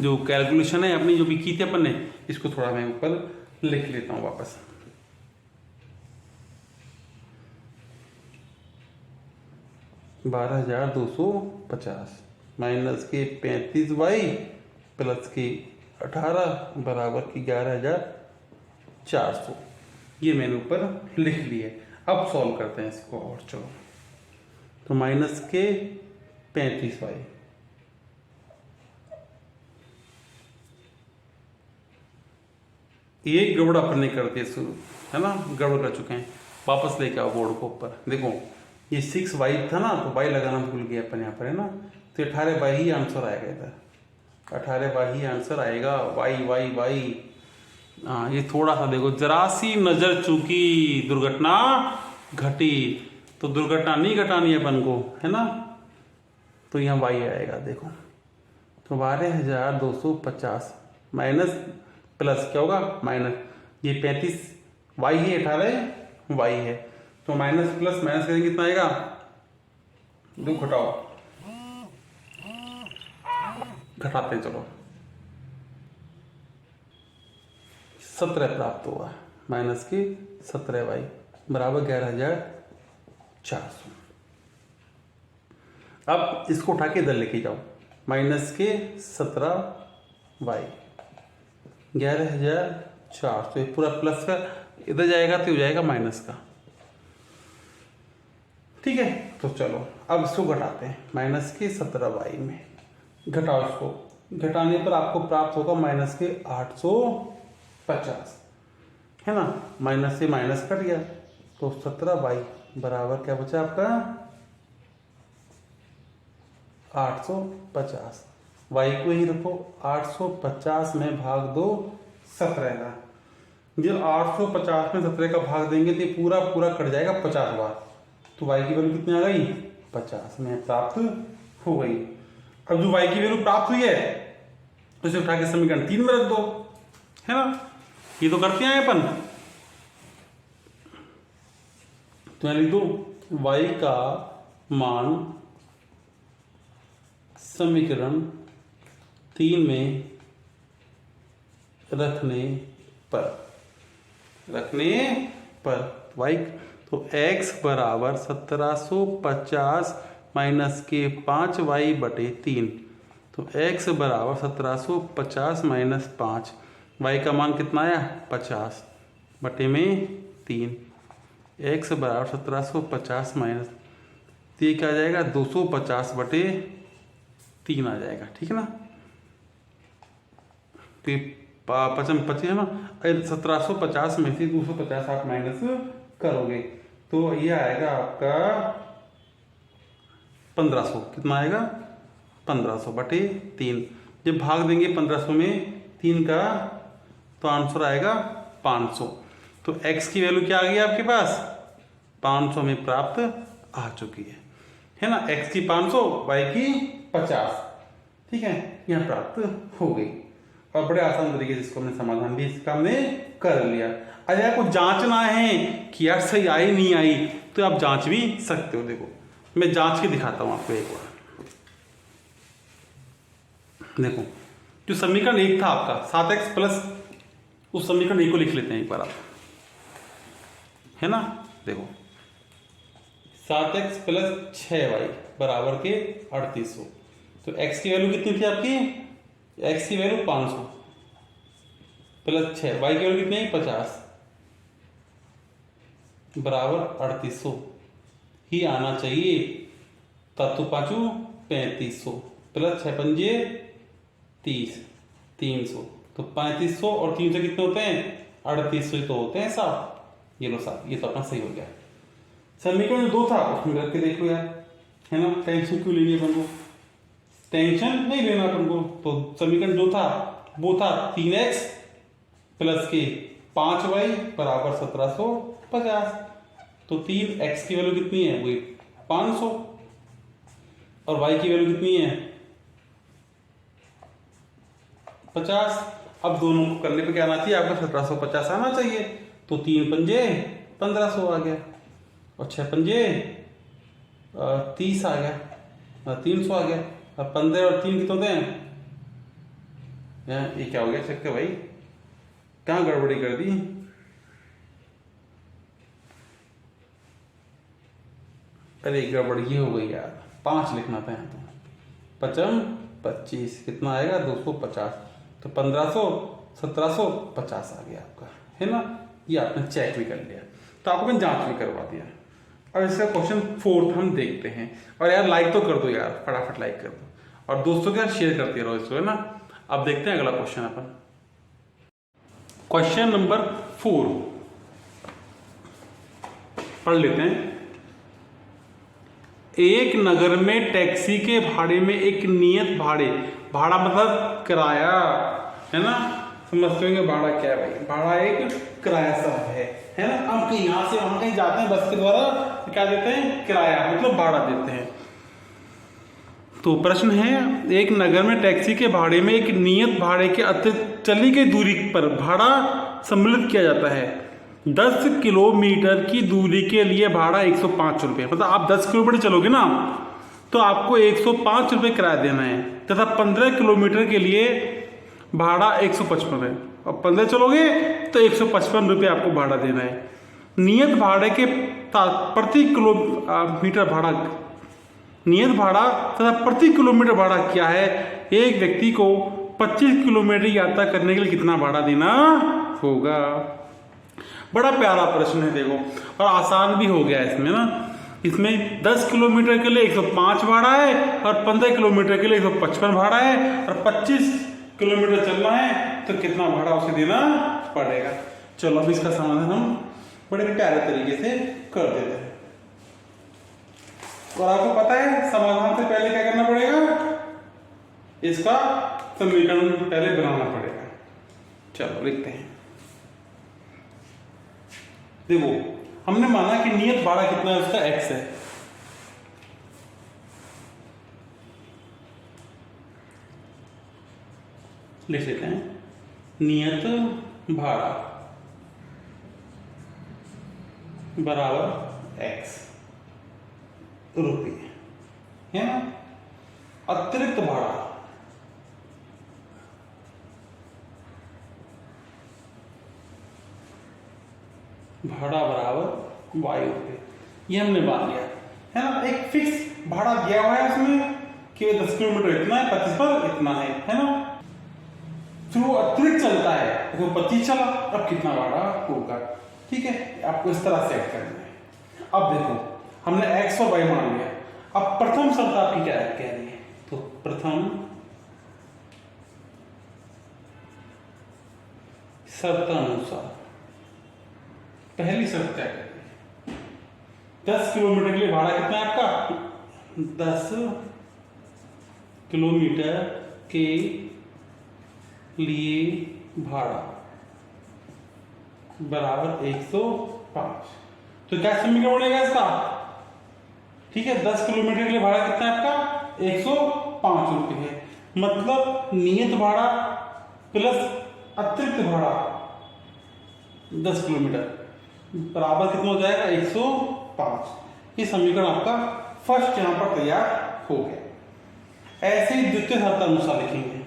जो कैलकुलेशन है अपनी जो भी की थी अपन ने, इसको थोड़ा मैं ऊपर लिख लेता हूं वापस। $12,250 माइनस के 35y प्लस की 18 बराबर की 11,400। ये मैंने ऊपर लिख लिए। अब सॉल्व करते हैं इसको। और चलो, तो माइनस के 35y ये गड़बड़ अपन ने कर दिया शुरू है ना, गड़बड़ कर चुके हैं। वापस लेके आओ बोर्ड को ऊपर। देखो ये 6y था ना, तो y लगाना भूल गया अपन यहाँ पर है ना, तो 18y ही आंसर आएगा इधर। 18y ही आंसर आएगा। y हाँ, ये थोड़ा सा देखो, जरा सी नजर चूकी दुर्घटना घटी। तो दुर्घटना नहीं घटानी है अपन को है ना, तो यहाँ y आएगा। देखो तो 12,250 माइनस प्लस क्या होगा माइनस, ये 35y ही 18y है, तो माइनस प्लस माइनस करेंगे कितना आएगा, दो घटाओ, घटाते हैं चलो, 17 प्राप्त होगा। माइनस की 17y बराबर 11,400। अब इसको उठा के इधर लेके जाओ, माइनस के 17y 11,400, पूरा प्लस का इधर जाएगा तो हो जाएगा माइनस का। ठीक है, तो चलो अब इसको घटाते हैं। माइनस के 17y में घटाओ, इसको घटाने पर आपको प्राप्त होगा माइनस के 850 है ना। माइनस से माइनस कट गया तो 17y बराबर क्या बचा आपका 850। y को ही रखो, 850 में भाग दो 17 का। जब 850 में 17 का भाग देंगे तो पूरा कट जाएगा 50 बार, तो y की वैल्यू कितनी आ गई 50 में प्राप्त हो गई। अब जो y की वैल्यू प्राप्त हुई है उसे उठा के समीकरण 3 में रख दो, है ना। ये तो करते हैं अपन, तो यहाँ लिख दो y का मान समीकरण 3 में रखने पर y, तो x बराबर 1750 माइनस के 5y बटे 3, तो x बराबर 1750 माइनस 5, y का मान कितना आया 50 बटे में 3, x बराबर 1750 माइनस, तो ये क्या आ जाएगा 250 बटे 3 आ जाएगा, ठीक है ना। तो 25 है ना, 1750 में से 250 आप माइनस करोगे तो ये आएगा आपका 1500, कितना आएगा 1500 बटे 3। जब भाग देंगे 1500 में 3 का तो आंसर आएगा 500। तो x की वैल्यू क्या आ गई आपके पास 500 में प्राप्त आ चुकी है ना। x की 500, y की 50, ठीक है, यह प्राप्त हो गई। और बड़े आसान तरीके से इसको हमने समाधान भी इसका हमने कर लिया। अगर आपको जांचना है कि यार सही आई नहीं आई तो आप जांच भी सकते हो। देखो मैं जांच के दिखाता हूं आपको एक बार। देखो जो समीकरण 1 था आपका 7x प्लस, उस समीकरण 1 को लिख लेते हैं एक बार आप, है ना। देखो 7x प्लस 6y बराबर के 3800, तो x की वैल्यू कितनी थी आपकी, x की वैल्यू 500 प्लस 6, y की वैल्यू कितनी है 50 बराबर 3800 ही आना चाहिए। तत्व पांचू 3500 प्लस 6 पंजे 30, 300, तो 3500 और 300 कितने होते हैं 3800 तो होते हैं साहब। ये लो साहब, ये तो अपना सही हो गया। समीकरण 2 था उसमें करके देखो यार, है ना। टेंशन क्यों लेनी अपन को, टेंशन नहीं लेना अपन को। तो समीकरण 2 था वो था 3x प्लस के 5y बराबर 1750, तो 3x की वैल्यू कितनी है वही 500 और y की वैल्यू कितनी है 50। अब दोनों को करने पे क्या आना चाहिए आपका 1750 आना चाहिए। तो 3 पंजे 1500 आ गया और 6 पंजे 30 आ गया, 300 आ गया। और 15 और 3 कितने होते हैं, ये क्या हो गया चक्कर भाई, कहाँ गड़बड़ी कर दी। अरे गड़बड़ी ये हो गई यार, 5 लिखना था यहाँ तो 25 कितना आएगा 250, तो 1500 1750 आ गया आपका, है ना। ये आपने चेक भी कर लिया, तो आपको मैंने जांच भी करवा दिया। अब इसका क्वेश्चन 4 हम देखते हैं। और यार लाइक तो कर दो यार, फटाफट लाइक कर दो और दोस्तों के साथ शेयर करते रहो इसको, है ना। अब देखते हैं अगला क्वेश्चन अपन। क्वेश्चन नंबर 4 पढ़ लेते हैं। एक नगर में टैक्सी के भाड़े में एक नियत भाड़ा मतलब किराया, है ना। समझते होंगे भाड़ा क्या है भाई, भाड़ा एक किराया सब है ना। हम कहीं यहाँ से वहां कहीं जाते हैं बस के द्वारा, तो क्या देते हैं किराया, मतलब भाड़ा देते हैं। तो प्रश्न है एक नगर में टैक्सी के भाड़े में एक नियत भाड़े के अतिरिक्त चली गई दूरी पर भाड़ा सम्मिलित किया जाता है। 10 किलोमीटर की दूरी के लिए भाड़ा 105 रुपये, मतलब आप 10 किलोमीटर चलोगे ना तो आपको 105 रुपये किराया देना है, तथा 15 किलोमीटर के लिए भाड़ा 155 रुपये, और 15 चलोगे तो 155 रुपये आपको भाड़ा देना है। नियत भाड़े के प्रति किलोमीटर भाड़ा, नियत भाड़ा तथा प्रति किलोमीटर भाड़ा क्या है, एक व्यक्ति को 25 किलोमीटर यात्रा करने के लिए कितना भाड़ा देना होगा। बड़ा प्यारा प्रश्न है देखो, और आसान भी हो गया इसमें ना। इसमें 10 किलोमीटर के लिए 105 भाड़ा है और 15 किलोमीटर के लिए 155 भाड़ा है, और 25 किलोमीटर चलना है तो कितना भाड़ा उसे देना पड़ेगा। चलो अब इसका समाधान हम बड़े प्यारे तरीके से कर देते हैं। और आपको पता है समाधान से पहले क्या करना पड़ेगा, इसका समीकरण पहले बनाना पड़ेगा। चलो लिखते हैं। देखो हमने माना कि नियत भाड़ा कितना है उसका x है, लिख लेते हैं नियत भाड़ा बराबर x रुपये, है ना। अतिरिक्त भाड़ा बराबर y रुपये, ये हमने मान लिया, है ना। एक फिक्स भाड़ा दिया हुआ है उसमें कि 10 किलोमीटर इतना है, 25 पर इतना है ना। जो अतिरिक्त चलता है तो 25 चला, अब कितना भाड़ा होगा, ठीक है। आपको इस तरह सेट करना है। अब देखो हमने x और y मान लिया, अब प्रथम शर्त आपकी क्या कह रही है, तो प्रथम शर्त अनुसार पहली शर्त क्या कहती है, 10 किलोमीटर के लिए भाड़ा कितना है आपका, 10 किलोमीटर के लिए भाड़ा बराबर 105। तो क्या समीकरण बनेगा इसका, ठीक है। 10 किलोमीटर के लिए भाड़ा कितना है आपका, 105 रुपये है। मतलब नियत भाड़ा प्लस अतिरिक्त भाड़ा 10 किलोमीटर बराबर कितना हो जाएगा, 105। ये समीकरण आपका फर्स्ट यहां पर तैयार हो गया। ऐसे ही द्वितीय शर्त अनुसार लिखेंगे,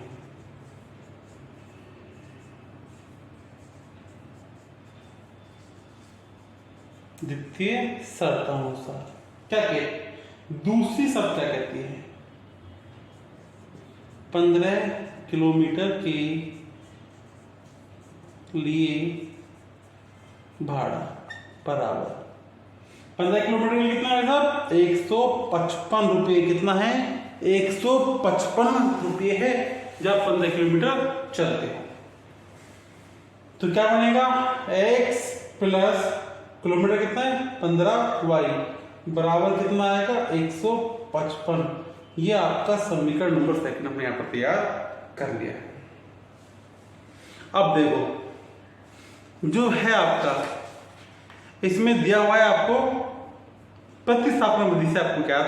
द्वितीय शर्त अनुसार क्या कहती, दूसरी शर्त क्या कहती है, 15 किलोमीटर के लिए भाड़ा बराबर 15 किलोमीटर के लिए कितना है साहब, 155 रुपये। कितना है, 155 रुपये है जब 15 किलोमीटर चलते हो। तो क्या बनेगा, x प्लस किलोमीटर कितना है 15y बराबर कितना आएगा 155। ये आपका समीकरण नंबर सेकंड हमने यहां पर तैयार कर लिया है। अब देखो जो है आपका इसमें दिया हुआ है आपको प्रतिस्थापन विधि से आपको क्या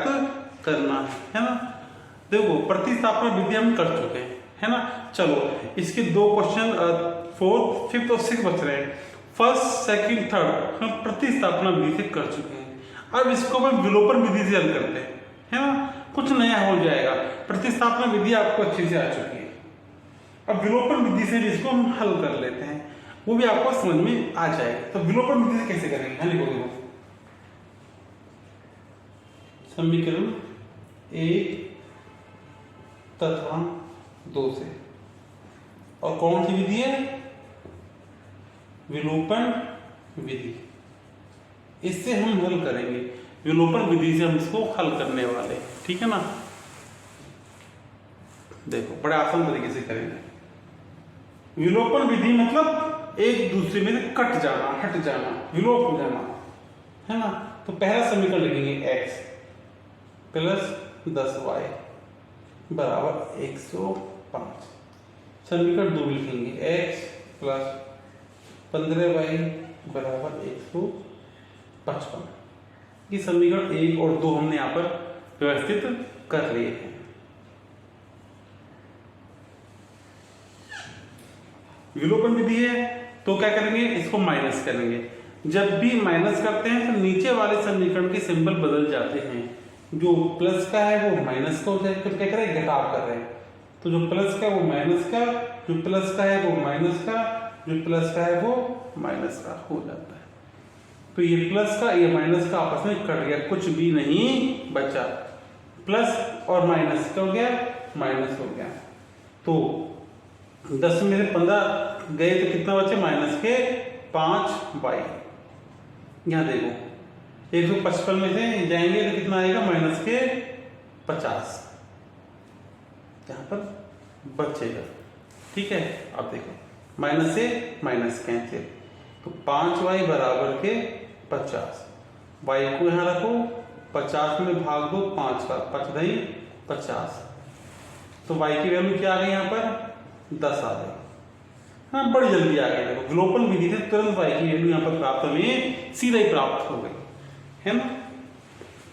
करना है ना। देखो प्रतिस्थापन विधि हम कर चुके हैं, है ना। चलो इसके दो क्वेश्चन 4th, 5th और 6th बच रहे हैं। फर्स्ट, सेकंड, थर्ड हम प्रतिस्थापना विधि से कर चुके हैं। अब इसको हम विलोपन विधि से हल करते हैं, है ना। कुछ नया हो जाएगा। प्रतिस्थापना विधि आपको अच्छी से आ चुकी है, अब विलोपन विधि से इसको हम हल कर लेते हैं, वो भी आपको समझ में आ जाएगा। तो विलोपन विधि से कैसे करेंगे, हाँ लिखो देखो, समीकरण 1 तथा 2 से, और कौन सी विधि है, विलोपन विधि। इससे हम हल करेंगे, विलोपन विधि से हम इसको हल करने वाले, ठीक है ना। देखो बड़े आसान तरीके से करेंगे। विलोपन विधि मतलब एक दूसरे में से कट जाना, हट जाना, विलोप हो जाना, है ना। तो पहला समीकरण लिखेंगे x प्लस 10y बराबर 105। समीकरण 2 लिखेंगे x प्लस 15y बराबर 155। ये समीकरण 1 और 2 हमने यहां पर व्यवस्थित कर लिए हैं। विलोपन विधि है तो क्या करेंगे, इसको माइनस करेंगे। जब भी माइनस करते हैं तो नीचे वाले समीकरण के सिंबल बदल जाते हैं। जो प्लस का है वो माइनस का हो जाए, फिर क्या करें, घटाव कर रहे हैं। तो जो प्लस का है वो माइनस का, जो प्लस का है वो माइनस का, जो प्लस का है वो माइनस का हो जाता है। तो ये प्लस का ये माइनस का आपस में कट गया, कुछ भी नहीं बचा। प्लस और माइनस क्या हो गया, माइनस हो गया। तो 10 में से 15 गए तो कितना बचे, माइनस के 5y। यहां देखो 155 में से जाएंगे तो कितना आएगा, माइनस के 50 यहां पर बचेगा, ठीक है। अब देखो माइनस से माइनस कैंसिल, तो 5y बराबर के 50। y को यहां रखो, 50 में भाग दो 5 का, 5 दही 50। तो y की वैल्यू क्या आ गई, यहाँ पर 10 आ गई। हाँ बड़ी जल्दी आ गई। देखो विलोपन विधि से तुरंत y की वैल्यू यहाँ पर प्राप्त हमें सीधा ही प्राप्त हो गई, है ना।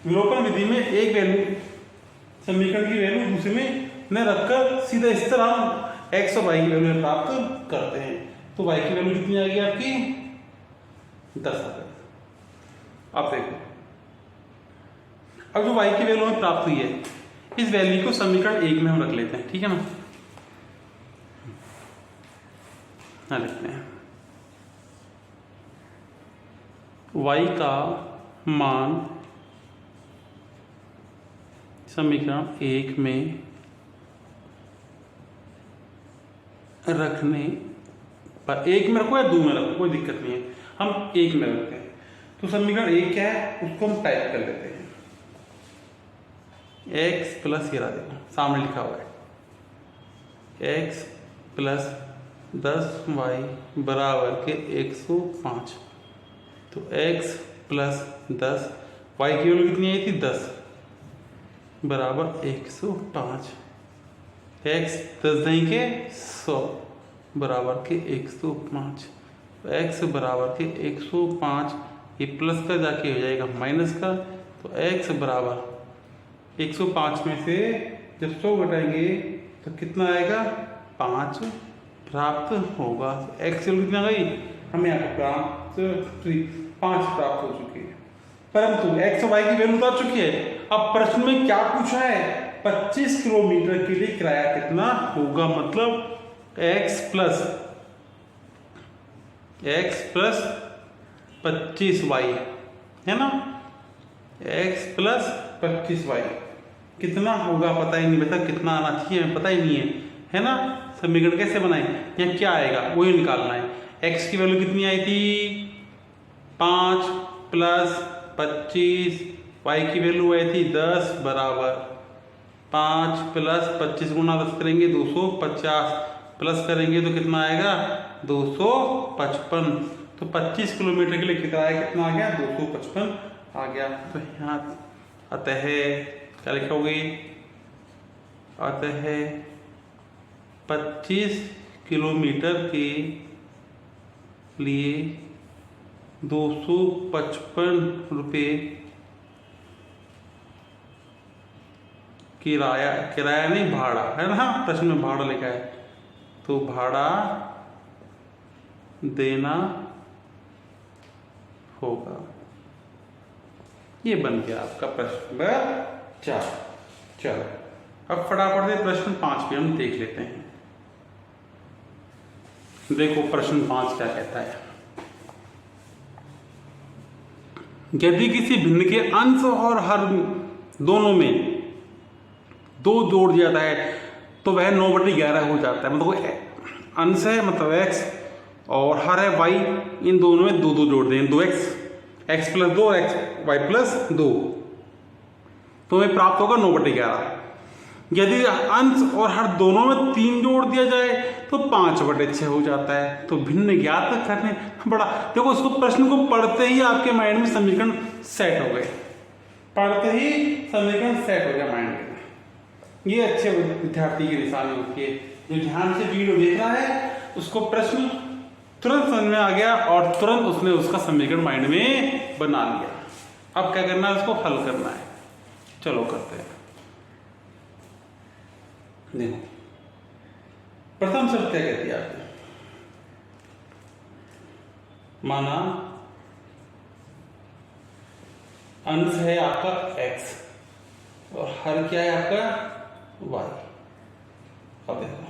विलोपन विधि में एक वैल्यू समीकरण की वैल्यू दूसरे में न रखकर सीधा इस तरह एक्स और वाई की वैल्यू प्राप्त करते हैं। तो वाई की वैल्यू कितनी आएगी आपकी 10 आ गई। अब देखो, अब जो वाई की वैल्यू हमें प्राप्त हुई है इस वैल्यू को समीकरण 1 में हम रख लेते हैं, ठीक है ना। हाँ लिखते हैं y का मान समीकरण 1 में रखने पर, 1 में रखो या 2 में रखो कोई दिक्कत नहीं है, हम 1 में रखते हैं। तो समीकरण 1 क्या है उसको हम टाइप कर लेते हैं, x प्लस, ये रहा देखो सामने लिखा हुआ है x प्लस 10y बराबर के 105। तो x प्लस 10, y की वैल्यू कितनी आई थी 10 बराबर 105, x 10 नहीं के 100 बराबर के 105। तो x बराबर के 105, ये प्लस का जाके हो जाएगा माइनस का। तो x बराबर 105 में से जब 100 घटाएंगे तो कितना आएगा 5 प्राप्त होगा। x वैल्यू कितना गई हमें यहाँ प्राप्त 5 प्राप्त हो चुकी है, परंतु x और y की वैल्यू तो आ चुकी है। अब प्रश्न में क्या पूछा है 25 किलोमीटर के लिए किराया कितना होगा, मतलब x प्लस 25y है ना, x प्लस 25y कितना होगा पता ही नहीं, मतलब कितना आना चाहिए हमें पता ही नहीं है ना। समीकरण कैसे बनाए, यहाँ क्या आएगा वही निकालना है। x की वैल्यू कितनी आई थी 5 प्लस 25, y की वैल्यू आई थी 10 बराबर 5 प्लस 25 गुना 10 करेंगे 250, प्लस करेंगे तो कितना आएगा 255। तो 25 किलोमीटर के लिए किराया कितना आ गया 255 आ गया। तो यहाँ अतः क्या लिखोगे, अतः 25 किलोमीटर के लिए 255 रुपये किराया, किराया नहीं भाड़ा है ना, प्रश्न में भाड़ा लिखा है, तो भाड़ा देना होगा। ये बन गया आपका प्रश्न नंबर 4। चलो अब फटाफट से प्रश्न 5 भी हम देख लेते हैं। देखो प्रश्न 5 क्या कहता है, यदि किसी भिन्न के अंश और हर दोनों में 2 जोड़ दिया जाता है तो वह 9/11 हो जाता है। मतलब अंश है मतलब x और हर है y, इन दोनों में 2 जोड़ दें 2x प्लस 2 y प्लस 2, तो हमें प्राप्त होगा 9/11। यदि अंश और हर दोनों में 3 जोड़ दिया जाए तो 5/6 हो जाता है। तो भिन्न ज्ञात करने बड़ा, देखो उसको प्रश्न को पढ़ते ही आपके माइंड में समीकरण सेट हो गए, पढ़ते ही समीकरण सेट हो गया माइंड में। ये अच्छे विद्यार्थी की निशानी होती है, जो ध्यान से वीडियो देख रहा है उसको प्रश्न तुरंत समझ में आ गया और तुरंत उसने उसका समीकरण माइंड में बना लिया। अब क्या करना है, उसको हल करना है। चलो करते हैं। देखो प्रथम शर्त क्या कहती है आपकी, माना अंश है आपका x और हर क्या है आपका y। अब देखो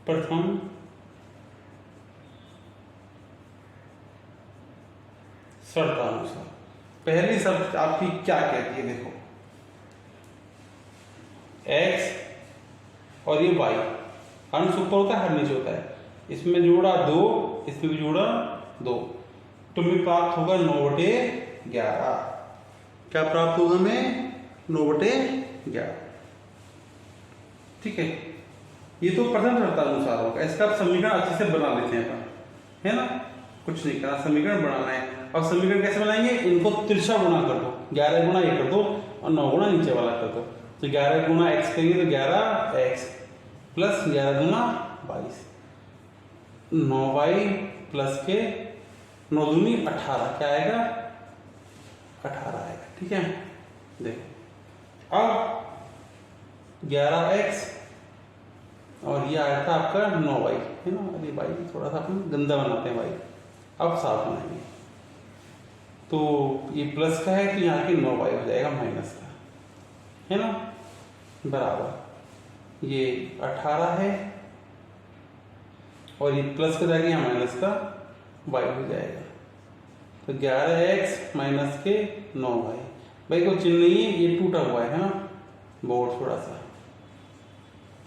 प्रथम शर्तानुसार पहली शर्त आपकी क्या कहती है, देखो x और ये y, अंश ऊपर होता है हर नीचे होता है, इसमें जोड़ा 2 इसमें भी जोड़ा 2, तो हमें प्राप्त होगा 9/11। क्या प्राप्त होगा हमें 9/11। ठीक है, ये तो प्रथम शर्तानुसार होगा। इसका आप समीकरण अच्छे से बना लेते हैं, है ना, कुछ नहीं करना, समीकरण बनाना है। अब समीकरण कैसे बनाएंगे, इनको तिरछा गुणा कर दो, 11 गुणा ये कर दो और 9 गुणा नीचे वाला कर दो। तो 11 गुणा x करेंगे तो 11x प्लस 11 गुणा 22, 9y प्लस के 9 दूनी 18, क्या आएगा 18 आएगा। ठीक है, देखो अब 11x और ये आया था आपका 9y, है ना। अरे भाई थोड़ा सा अपन गंदा बनाते हैं भाई, अब साफ बनाएंगे। तो ये प्लस का है तो यहाँ की 9y हो जाएगा माइनस का, है ना, बराबर ये 18 है और ये प्लस का जाएगा यहाँ माइनस का y हो जाएगा। तो 11x माइनस के 9y, भाई कोई चिन्ह नहीं है, ये टूटा हुआ है ना बोर्ड थोड़ा सा।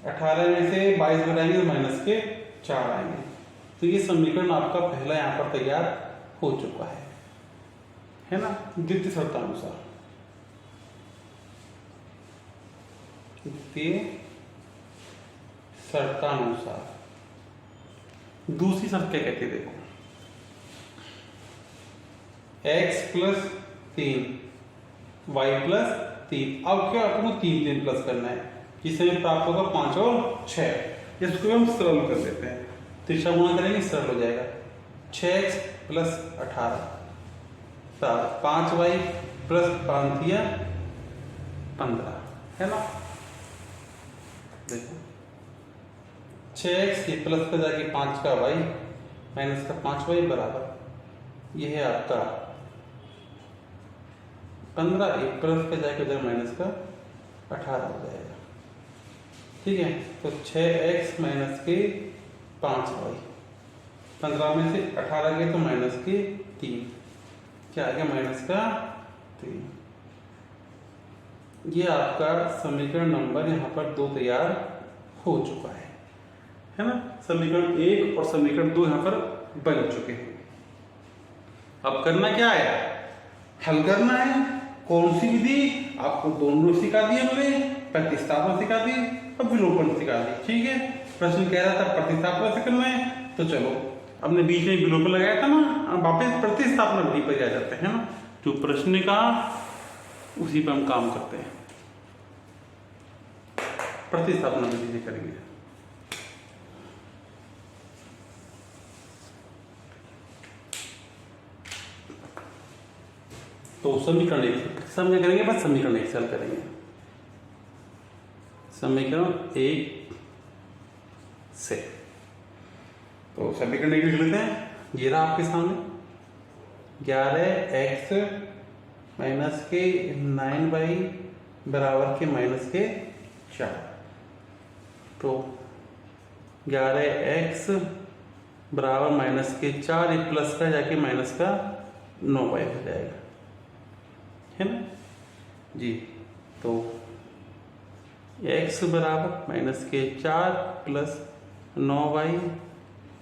18 में से 22 घटाएंगे तो माइनस के 4 आएंगे। तो ये समीकरण आपका पहला यहाँ पर तैयार हो चुका है ना, द्वितीय शर्तानुसार। द्वितीय शर्तानुसार दूसरी शर्त क्या कहती है, देखो x प्लस 3 y प्लस 3। अब क्या आपको 3 प्लस करना है, जिससे हमें प्राप्त होगा 5 और 6। इसको हम सरल कर लेते हैं, तीसरा गुणा करेंगे सरल हो जाएगा। 6x प्लस 18 5y प्लस 5 दिया 15, है ना। देखो 6x प्लस का जाके 5 का y माइनस का 5y बराबर ये है आपका 15, एक प्लस का जाके उधर माइनस का 18 हो जाएगा। ठीक है, तो 6x माइनस के 5y, 15 में से 18 गए तो माइनस के 3, क्या आ गया माइनस का 3। ये आपका समीकरण नंबर यहाँ पर 2 तैयार हो चुका है ना। समीकरण 1 और समीकरण 2 यहाँ पर बन चुके हैं। अब करना क्या है, हल करना है। कौन सी विधि, आपको दोनों सिखा दी हमने, प्रतिस्थापन सिखा दी और विलोपन सिखा दी। ठीक है, प्रश्न कह रहा था प्रतिस्थापन से करना है, तो चलो हमने बीच में विलोपन लगाया था ना, अब वापस प्रतिस्थापन विधि पर आ जाते हैं ना। जो प्रश्न ने कहा उसी पर हम काम करते हैं, प्रतिस्थापन विधि से करेंगे। तो समीकरण एक समय करेंगे, बस समीकरण एक हल करेंगे। समीकरण 1 से तो समीकरण एक लिख लेते हैं। ये रहा आपके सामने 11x माइनस के 9y बराबर के माइनस के 4। तो 11x बराबर माइनस के 4, एक प्लस का जाके माइनस का 9y हो जाएगा, है ना जी। तो x बराबर माइनस के 4 प्लस 9y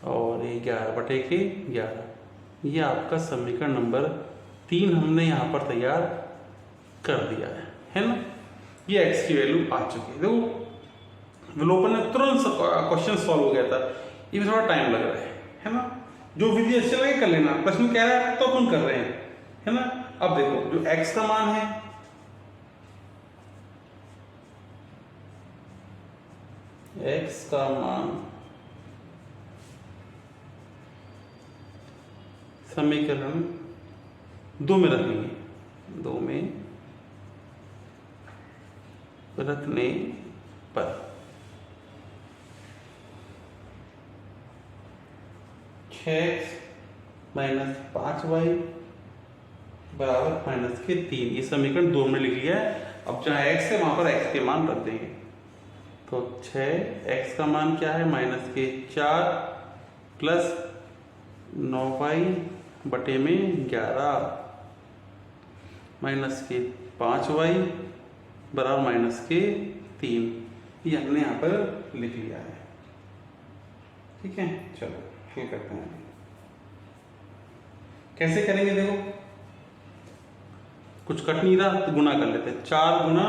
और 11/11, ये आपका समीकरण नंबर 3 हमने यहाँ पर तैयार कर दिया है ना। ये x की वैल्यू आ चुकी है। देखो विलोपन में तुरंत क्वेश्चन सॉल्व हो गया था, ये भी थोड़ा टाइम लग रहा है ना। जो विधि अच्छी लगे कर लेना, प्रश्न कह रहा है तो अपन कर रहे हैं, है ना। अब देखो जो x का मान है, x का मान समीकरण 2 में रखेंगे, 2 में रखने पर 6x माइनस 5y बराबर माइनस के 3, ये समीकरण 2 में लिख लिया है। अब जहाँ x है वहां पर x के मान रख देंगे। तो 6x का मान क्या है, माइनस के 4 प्लस 9y बटे में 11 माइनस के 5y बराबर माइनस के 3, ये हमने यहाँ पर लिख लिया है। ठीक है, चलो हल करते हैं। कैसे करेंगे, देखो कुछ कट नहीं रहा तो गुना कर लेते हैं। 4 गुना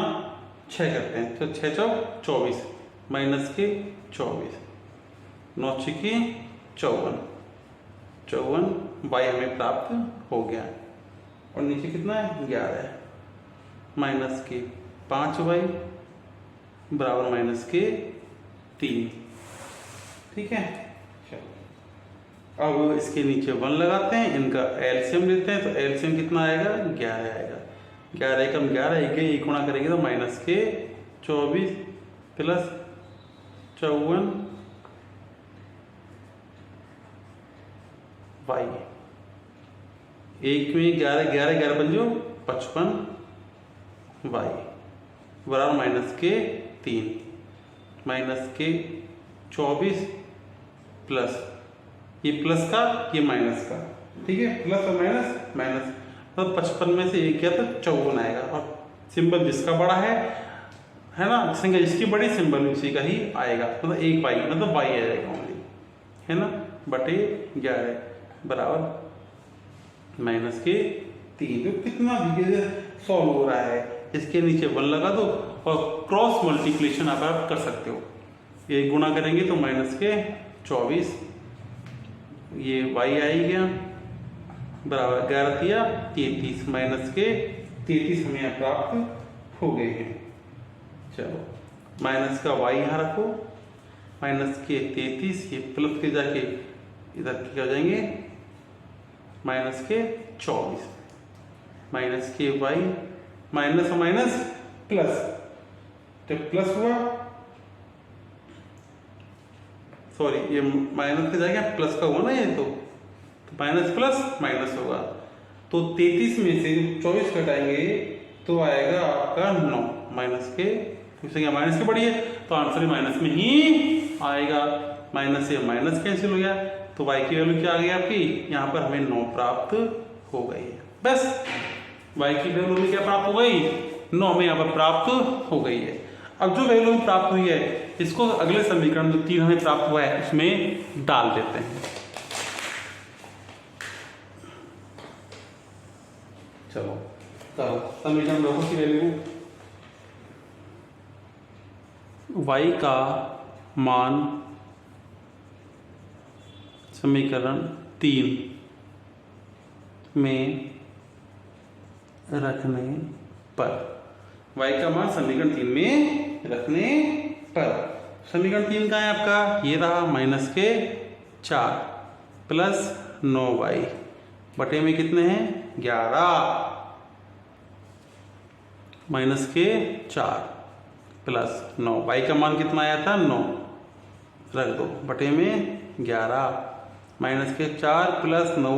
6 करते हैं, तो 6 चौक 24 माइनस के 24, 9 छके 54, 54 y हमें प्राप्त हो गया। और नीचे कितना है 11 है, माइनस के 5y बराबर माइनस के 3। ठीक है, चलो अब इसके नीचे 1 लगाते हैं, इनका एलसीएम लेते हैं। तो एलसीएम कितना आएगा, 11 आएगा। 11 एकम 11, एक गुणा करेंगे तो माइनस के 24 प्लस 54 वाई, एक में 11 11 11 बन जो 55 वाई बराबर माइनस के 3 माइनस के 24 प्लस ये प्लस का ये माइनस का, ठीक है, प्लस और माइनस माइनस, तो 55 में से एक किया तो 54 आएगा। और सिंबल जिसका बड़ा है ना, संख्या जिसकी बड़ी सिंबल उसी का ही आएगा, मतलब एक वाई मतलब वाई आ जाएगा ओनली, है ना, बटे 11 बराबर माइनस के 3। तो कितना भी सॉल्व हो रहा है, इसके नीचे 1 लगा दो और क्रॉस मल्टीप्लिकेशन आप कर सकते हो। ये गुणा करेंगे तो माइनस के 24, ये y आ ही गया बराबर 11 दिया 33, माइनस के 33 हमें प्राप्त हो गए हैं। चलो माइनस का y यहाँ रखो, माइनस के 33, ये प्लस के जाके इधर क्या हो जाएंगे माइनस के 24, माइनस के y माइनस और माइनस प्लस, जब प्लस हुआ सॉरी ये माइनस के जाएगा प्लस का हुआ ना, ये तो माइनस प्लस माइनस होगा, तो 33 में से 24 घटाएंगे तो आएगा आपका 9, माइनस के क्या माइनस की बड़ी है तो आंसर माइनस में ही आएगा। माइनस से माइनस कैंसिल हो गया तो y की वैल्यू क्या आ गई आपकी, यहाँ पर हमें 9 प्राप्त हो गई है। बस y की वैल्यू में क्या प्राप्त हो गई, 9 में यहाँ पर प्राप्त हो गई है। अब जो वैल्यू हमें प्राप्त हुई है इसको अगले समीकरण जो 3 हमें प्राप्त हुआ है उसमें डाल देते हैं। चलो समीकरण देखो की वैल्यू y का मान समीकरण 3 में रखने पर, y का मान समीकरण 3 में रखने पर, समीकरण 3 का है आपका, ये रहा माइनस के 4 प्लस 9y बटे में कितने हैं 11, माइनस के 4 प्लस 9, y का मान कितना आया था 9, रख दो बटे में 11, माइनस के 4 प्लस 9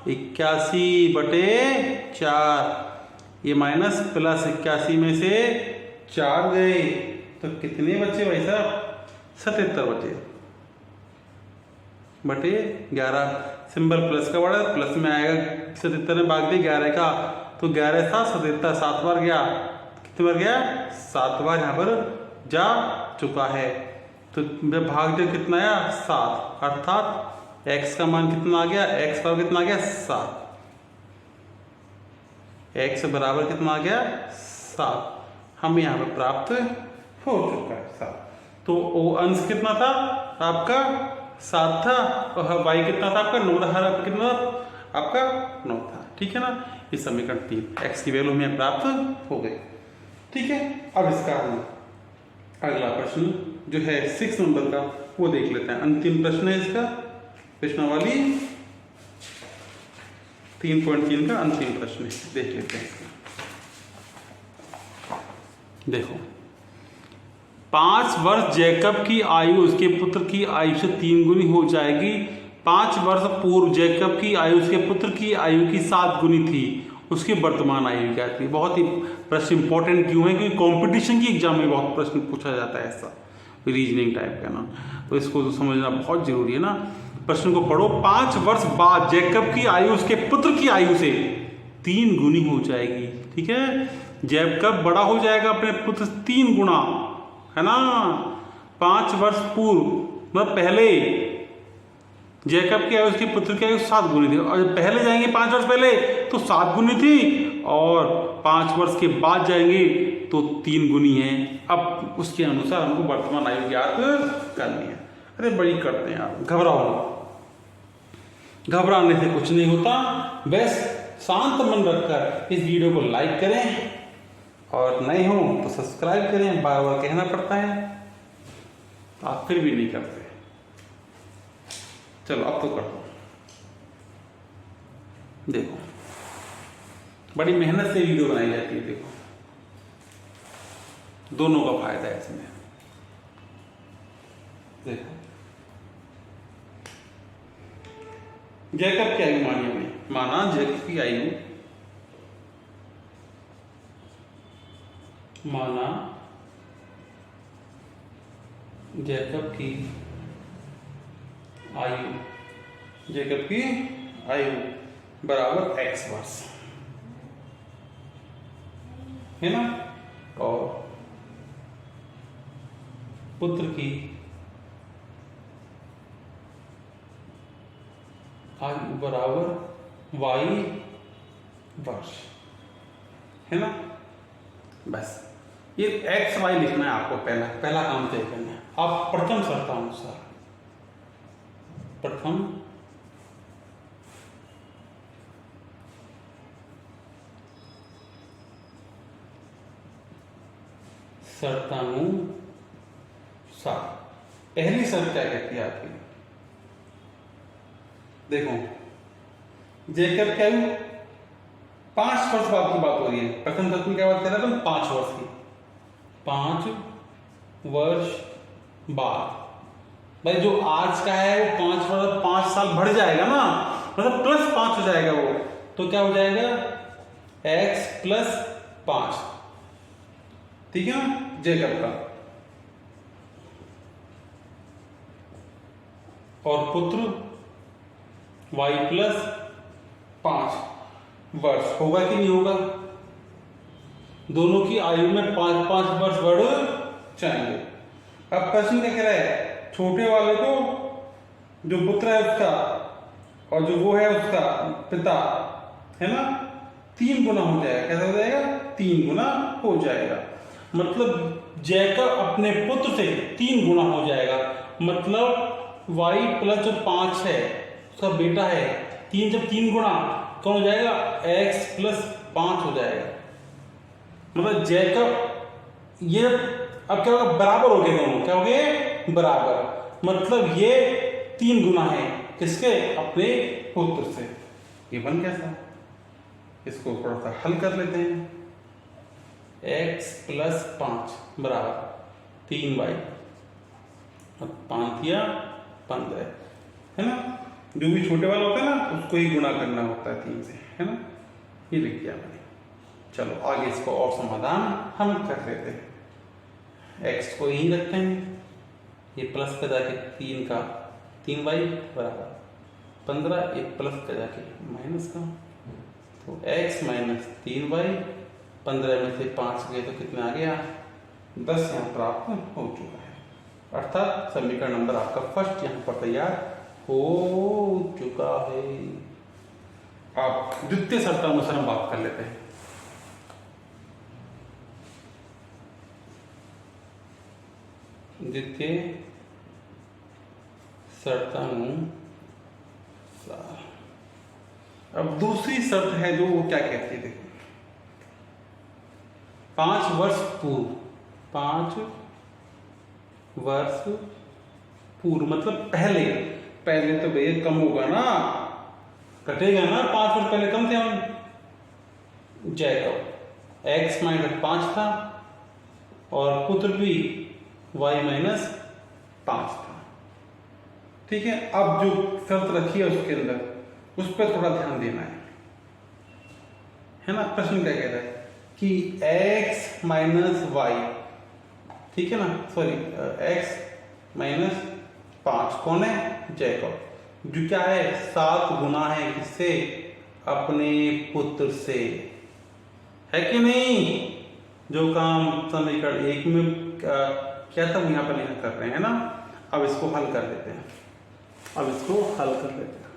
81 बटे 4, ये माइनस प्लस 81 में से 4 गए तो कितने बचे भाई साहब 77 बचे बटे 11, सिंबल प्लस का बड़ा प्लस में आएगा, 77 में भाग दिया 11 का तो 11 था 77, 7 बार गया, कितने बार गया 7 बार यहाँ पर जा चुका है, तो भाग दे कितना आया 7, अर्थात x का मान कितना आ गया, x का कितना आ गया 7, x बराबर कितना आ गया 7, हमें यहाँ पर प्राप्त हो चुका है 7। तो वो अंश कितना था आपका 7 था और y कितना था आपका 9 था, कितना आपका 9 था, ठीक है ना। इस समीकरण 3 x की वैल्यू हमें प्राप्त हो गई, ठीक है। अब इसका हम अगला प्रश्न जो है 6 नंबर का वो देख लेते हैं, अंतिम प्रश्न है इसका, प्रश्नावली 3.3 का अंतिम प्रश्न है, देख लेते हैं इसका। देखो 5 वर्ष जैकब की आयु उसके पुत्र की आयु से 3 गुनी हो जाएगी। 5 वर्ष पूर्व जैकब की आयु उसके पुत्र की आयु की 7 गुनी थी, उसकी वर्तमान आयु क्या थी। बहुत ही प्रश्न इंपॉर्टेंट क्यों है, क्योंकि कंपटीशन की एग्जाम में बहुत प्रश्न पूछा जाता है ऐसा रीजनिंग टाइप का ना, तो इसको तो समझना बहुत जरूरी है ना। प्रश्न को पढ़ो, 5 वर्ष बाद जैकब की आयु उसके पुत्र की आयु से 3 गुनी हो जाएगी, ठीक है। जैकब बड़ा हो जाएगा अपने पुत्र 3 गुना, है ना। 5 वर्ष पूर्व मतलब पहले जैकब की आयु उसके पुत्र की आयु 7 गुनी थी, और पहले जाएंगे 5 वर्ष पहले तो 7 गुनी थी, और 5 वर्ष के बाद जाएंगे तो 3 गुनी है। अब उसके अनुसार हमको वर्तमान आयु ज्ञात करनी है। अरे बड़ी करते हैं आप, घबराओ, घबराने से कुछ नहीं होता, बस शांत मन रखकर इस वीडियो को लाइक करें और नए हो तो सब्सक्राइब करें। बार बार कहना पड़ता है, आप फिर भी नहीं करते। चलो अब तो कर दो। देखो बड़ी मेहनत से वीडियो बनाई जाती है। देखो दोनों का फायदा है इसमें। देखो जैकब की आयु मानिए हमने, माना जैकब की आयु, माना जैकब की आयु, जैकब की आयु बराबर x वर्ष, है ना। और पुत्र की आयु बराबर y वर्ष, है ना। बस ये x y लिखना है आपको, पहला काम तय करना है। आप प्रथम शर्तानुसार, प्रथम शर्तानुसार, पहली शर्त क्या कहती है आपकी, देखो जैकब क्या 5 वर्ष बाद की बात हो रही है, प्रथम शर्त में क्या बात कर रहे हैं, 5 वर्ष की, 5 वर्ष बाद। भाई जो आज का है वो 5 वर्ष, 5 साल बढ़ जाएगा ना, मतलब +5 हो जाएगा वो, तो क्या हो जाएगा x + 5, ठीक है ना, जैकब का। और पुत्र y + 5 वर्ष होगा कि नहीं होगा, दोनों की आयु में 5-5 वर्ष बढ़ जाएंगे। अब प्रश्न क्या कह रहा है, छोटे वाले को जो पुत्र है उसका और जो वो है उसका पिता, है ना, 3 गुना हो जाएगा। कैसा हो जाएगा, 3 गुना हो जाएगा। मतलब जैकब अपने पुत्र से 3 गुना हो जाएगा। मतलब y + जो 5 है उसका बेटा है, 3 जब 3 गुना कौन हो जाएगा, x + 5 हो जाएगा। मतलब जैकब ये अब क्या होगा, बराबर हो गए दोनों, क्या हो गए, बराबर। मतलब ये 3 गुना है किसके, अपने पुत्र से। ये बन कैसा, इसको थोड़ा सा हल कर लेते हैं। x + 5 बराबर 3y, 5 या 15, है ना। जो भी छोटे वाला होता है ना उसको ही गुणा करना होता है 3 से, है ना। ये लिख दिया मैंने। चलो आगे इसको और समाधान हम कर लेते हैं। x को यही रखते हैं, ये प्लस का जाके 3 का 3y बराबर 15, ये प्लस का जाके माइनस का, तो x - 3y, 15 में से 5 गए तो कितना आ गया, 10 यहाँ प्राप्त हो चुका है। अर्थात समीकरण नंबर आपका फर्स्ट यहाँ पर तैयार हो चुका है। आप द्वितीय शर्तानुसार हम बात कर लेते हैं। द्वितीय शर्तानुसार, अब दूसरी शर्त है जो वो क्या कहती है, देखो 5 वर्ष पूर्व, 5 वर्ष पूर्व मतलब पहले, पहले तो भैया कम होगा ना, कटेगा ना, 5 वर्ष पहले कम थे हम। जैकब x - 5 था और पुत्र भी y - 5 था, ठीक है। अब जो शर्त रखी है उसके अंदर उस पर थोड़ा ध्यान देना है ना। प्रश्न क्या कह रहा है कि x - y, ठीक है ना, सॉरी x - 5 कौन है, जैकब, जो क्या है 7 गुना है किससे, अपने पुत्र से, है कि नहीं। जो काम समीकरण 1 में क्या था वो यहाँ पर नहीं कर रहे हैं ना। अब इसको हल कर लेते हैं, अब इसको हल कर लेते हैं।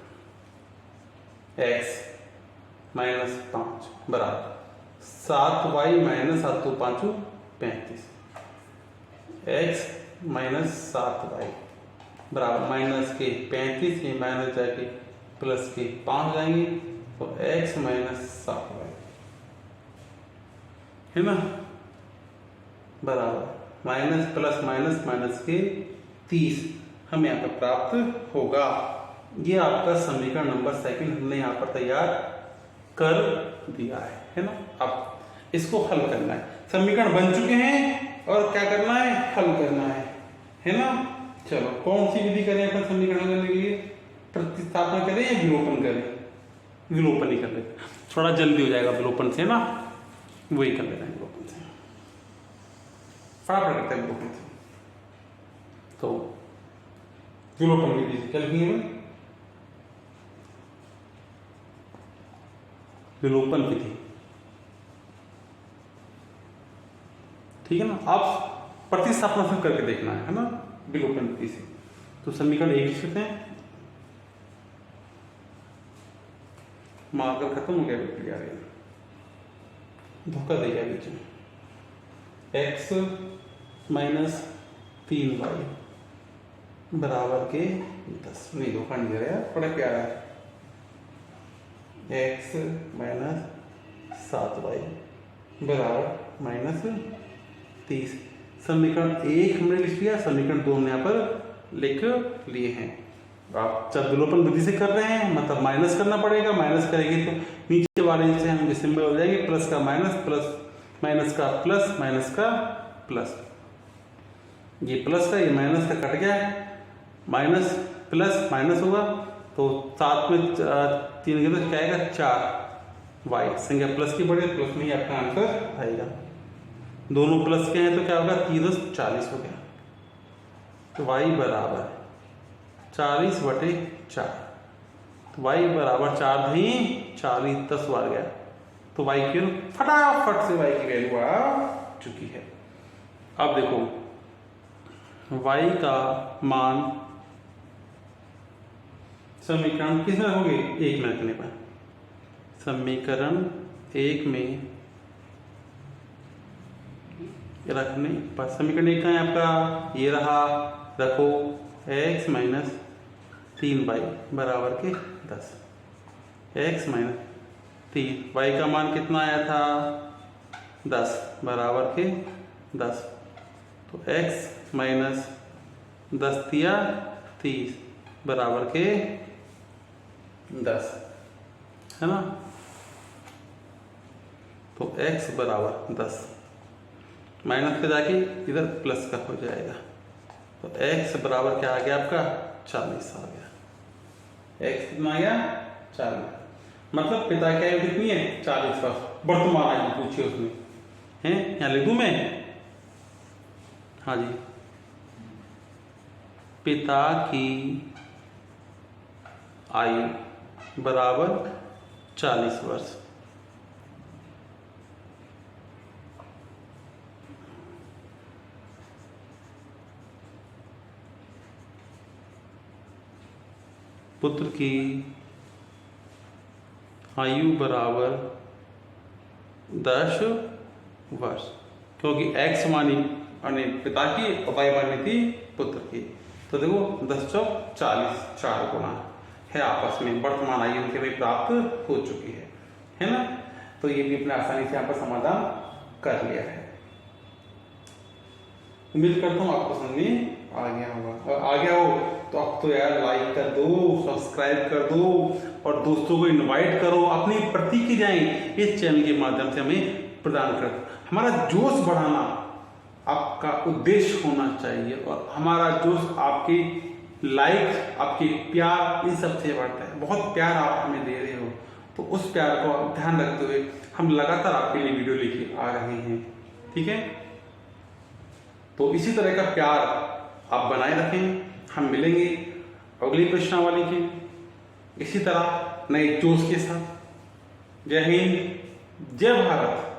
x - 5 बराबर 7y - 7 5 35, x - 7y बराबर माइनस के 35, ये माइनस जाके प्लस के 5 जाएंगे, तो x - 7y, है ना, बराबर माइनस प्लस माइनस माइनस के 30 हमें यहाँ पर प्राप्त होगा। ये आपका समीकरण नंबर 2 हमने यहाँ पर तैयार कर दिया है ना। अब इसको हल करना है। समीकरण बन चुके हैं और क्या करना है, हल करना है ना। चलो कौन सी विधि करें अपन समीकरण हल करने के लिए, प्रतिस्थापन करें या विलोपन करें? विलोपन ही कर लेते, थोड़ा जल्दी हो जाएगा विलोपन से ना, वही कर लेते हैं विलोपन से, फटाफट करते हैं विलोपन से। तो विलोपन विधि से क्या लिखेंगे, विलोपन विधि, ठीक है ना। आप प्रतिस्थापन से करके देखना है ना विलोपन विधि से। तो समीकरण एक लिखते हैं, मार्कर खत्म हो गया, बिल्कुल यार धोखा दे गया बीच में। x माइनस 3y बराबर के 10, नहीं धोखा नहीं दे रहा यार, बड़ा प्यारा है। x माइनस 7y बराबर माइनस 30। समीकरण एक हमने लिख लिया, समीकरण दो हमने यहाँ पर लिख लिए हैं। आप जब विलोपन विधि से कर रहे हैं मतलब माइनस करना पड़ेगा, माइनस करेंगे तो नीचे वाले से हम सिंबल हो जाएंगे, प्लस का माइनस, प्लस माइनस का प्लस, माइनस का प्लस, ये प्लस का ये माइनस का कट गया है, माइनस प्लस माइनस होगा तो 7 में 3 के तो क्या आएगा 4, वाई संख्या प्लस की बढ़े, प्लस में ही आपका आंसर आएगा। दोनों प्लस के हैं तो क्या होगा, 3 10 40 हो गया, तो वाई बराबर 40/4, तो y बराबर 4 नहीं 40 10 बार गया, तो y की फटाफट से y की वैल्यू आ चुकी है। अब देखो y का मान समीकरण किस में रखोगे, एक में रखने पर, समीकरण एक में रखने पर, समीकरण एक का है आपका ये रहा, रखो x माइनस 3y बराबर के 10, x माइनस 3, y का मान कितना आया था 10 बराबर के 10, तो x माइनस 10 दिया 30 बराबर के 10 है ना। तो x बराबर 10 माइनस के जाके इधर प्लस का हो जाएगा, तो x बराबर क्या आ गया आपका 40 आ गया, x कितना आ गया 40, मतलब पिता की आयु कितनी है 40 वर्ष, वर्तमान आयु पूछिए उसमें है, यहाँ लिख दूं मैं, हाँ जी, पिता की आयु बराबर 40 वर्ष। पुत्र की आयु बराबर 10 वर्ष, क्योंकि x मानी यानी पिता की और y मानी थी पुत्र की, तो देखो 10 चौक 40, 4 गुना है आपस में, वर्तमान आयु उनके लिए प्राप्त हो चुकी है ना। तो ये भी अपने आसानी से यहाँ पर समाधान कर लिया है। उम्मीद करता हूँ आपको समझ में आ गया होगा, और आ गया हो तो अब तो यार लाइक कर दो, सब्सक्राइब कर दो और दोस्तों को इनवाइट करो, अपनी प्रतिक्रियाएं इस चैनल के माध्यम से हमें प्रदान कर। हमारा जोश बढ़ाना आपका उद्देश्य होना चाहिए, और हमारा जोश आपके लाइक, आपके प्यार, इन सबसे बढ़ता है। बहुत प्यार आप हमें दे रहे हो, तो उस प्यार को ध्यान रखते हुए हम लगातार आपके लिए वीडियो लेके आ रहे हैं, ठीक है। तो इसी तरह का प्यार आप बनाए रखें, हम मिलेंगे अगली प्रश्नावली के इसी तरह नए जोश के साथ। जय हिंद, जय भारत।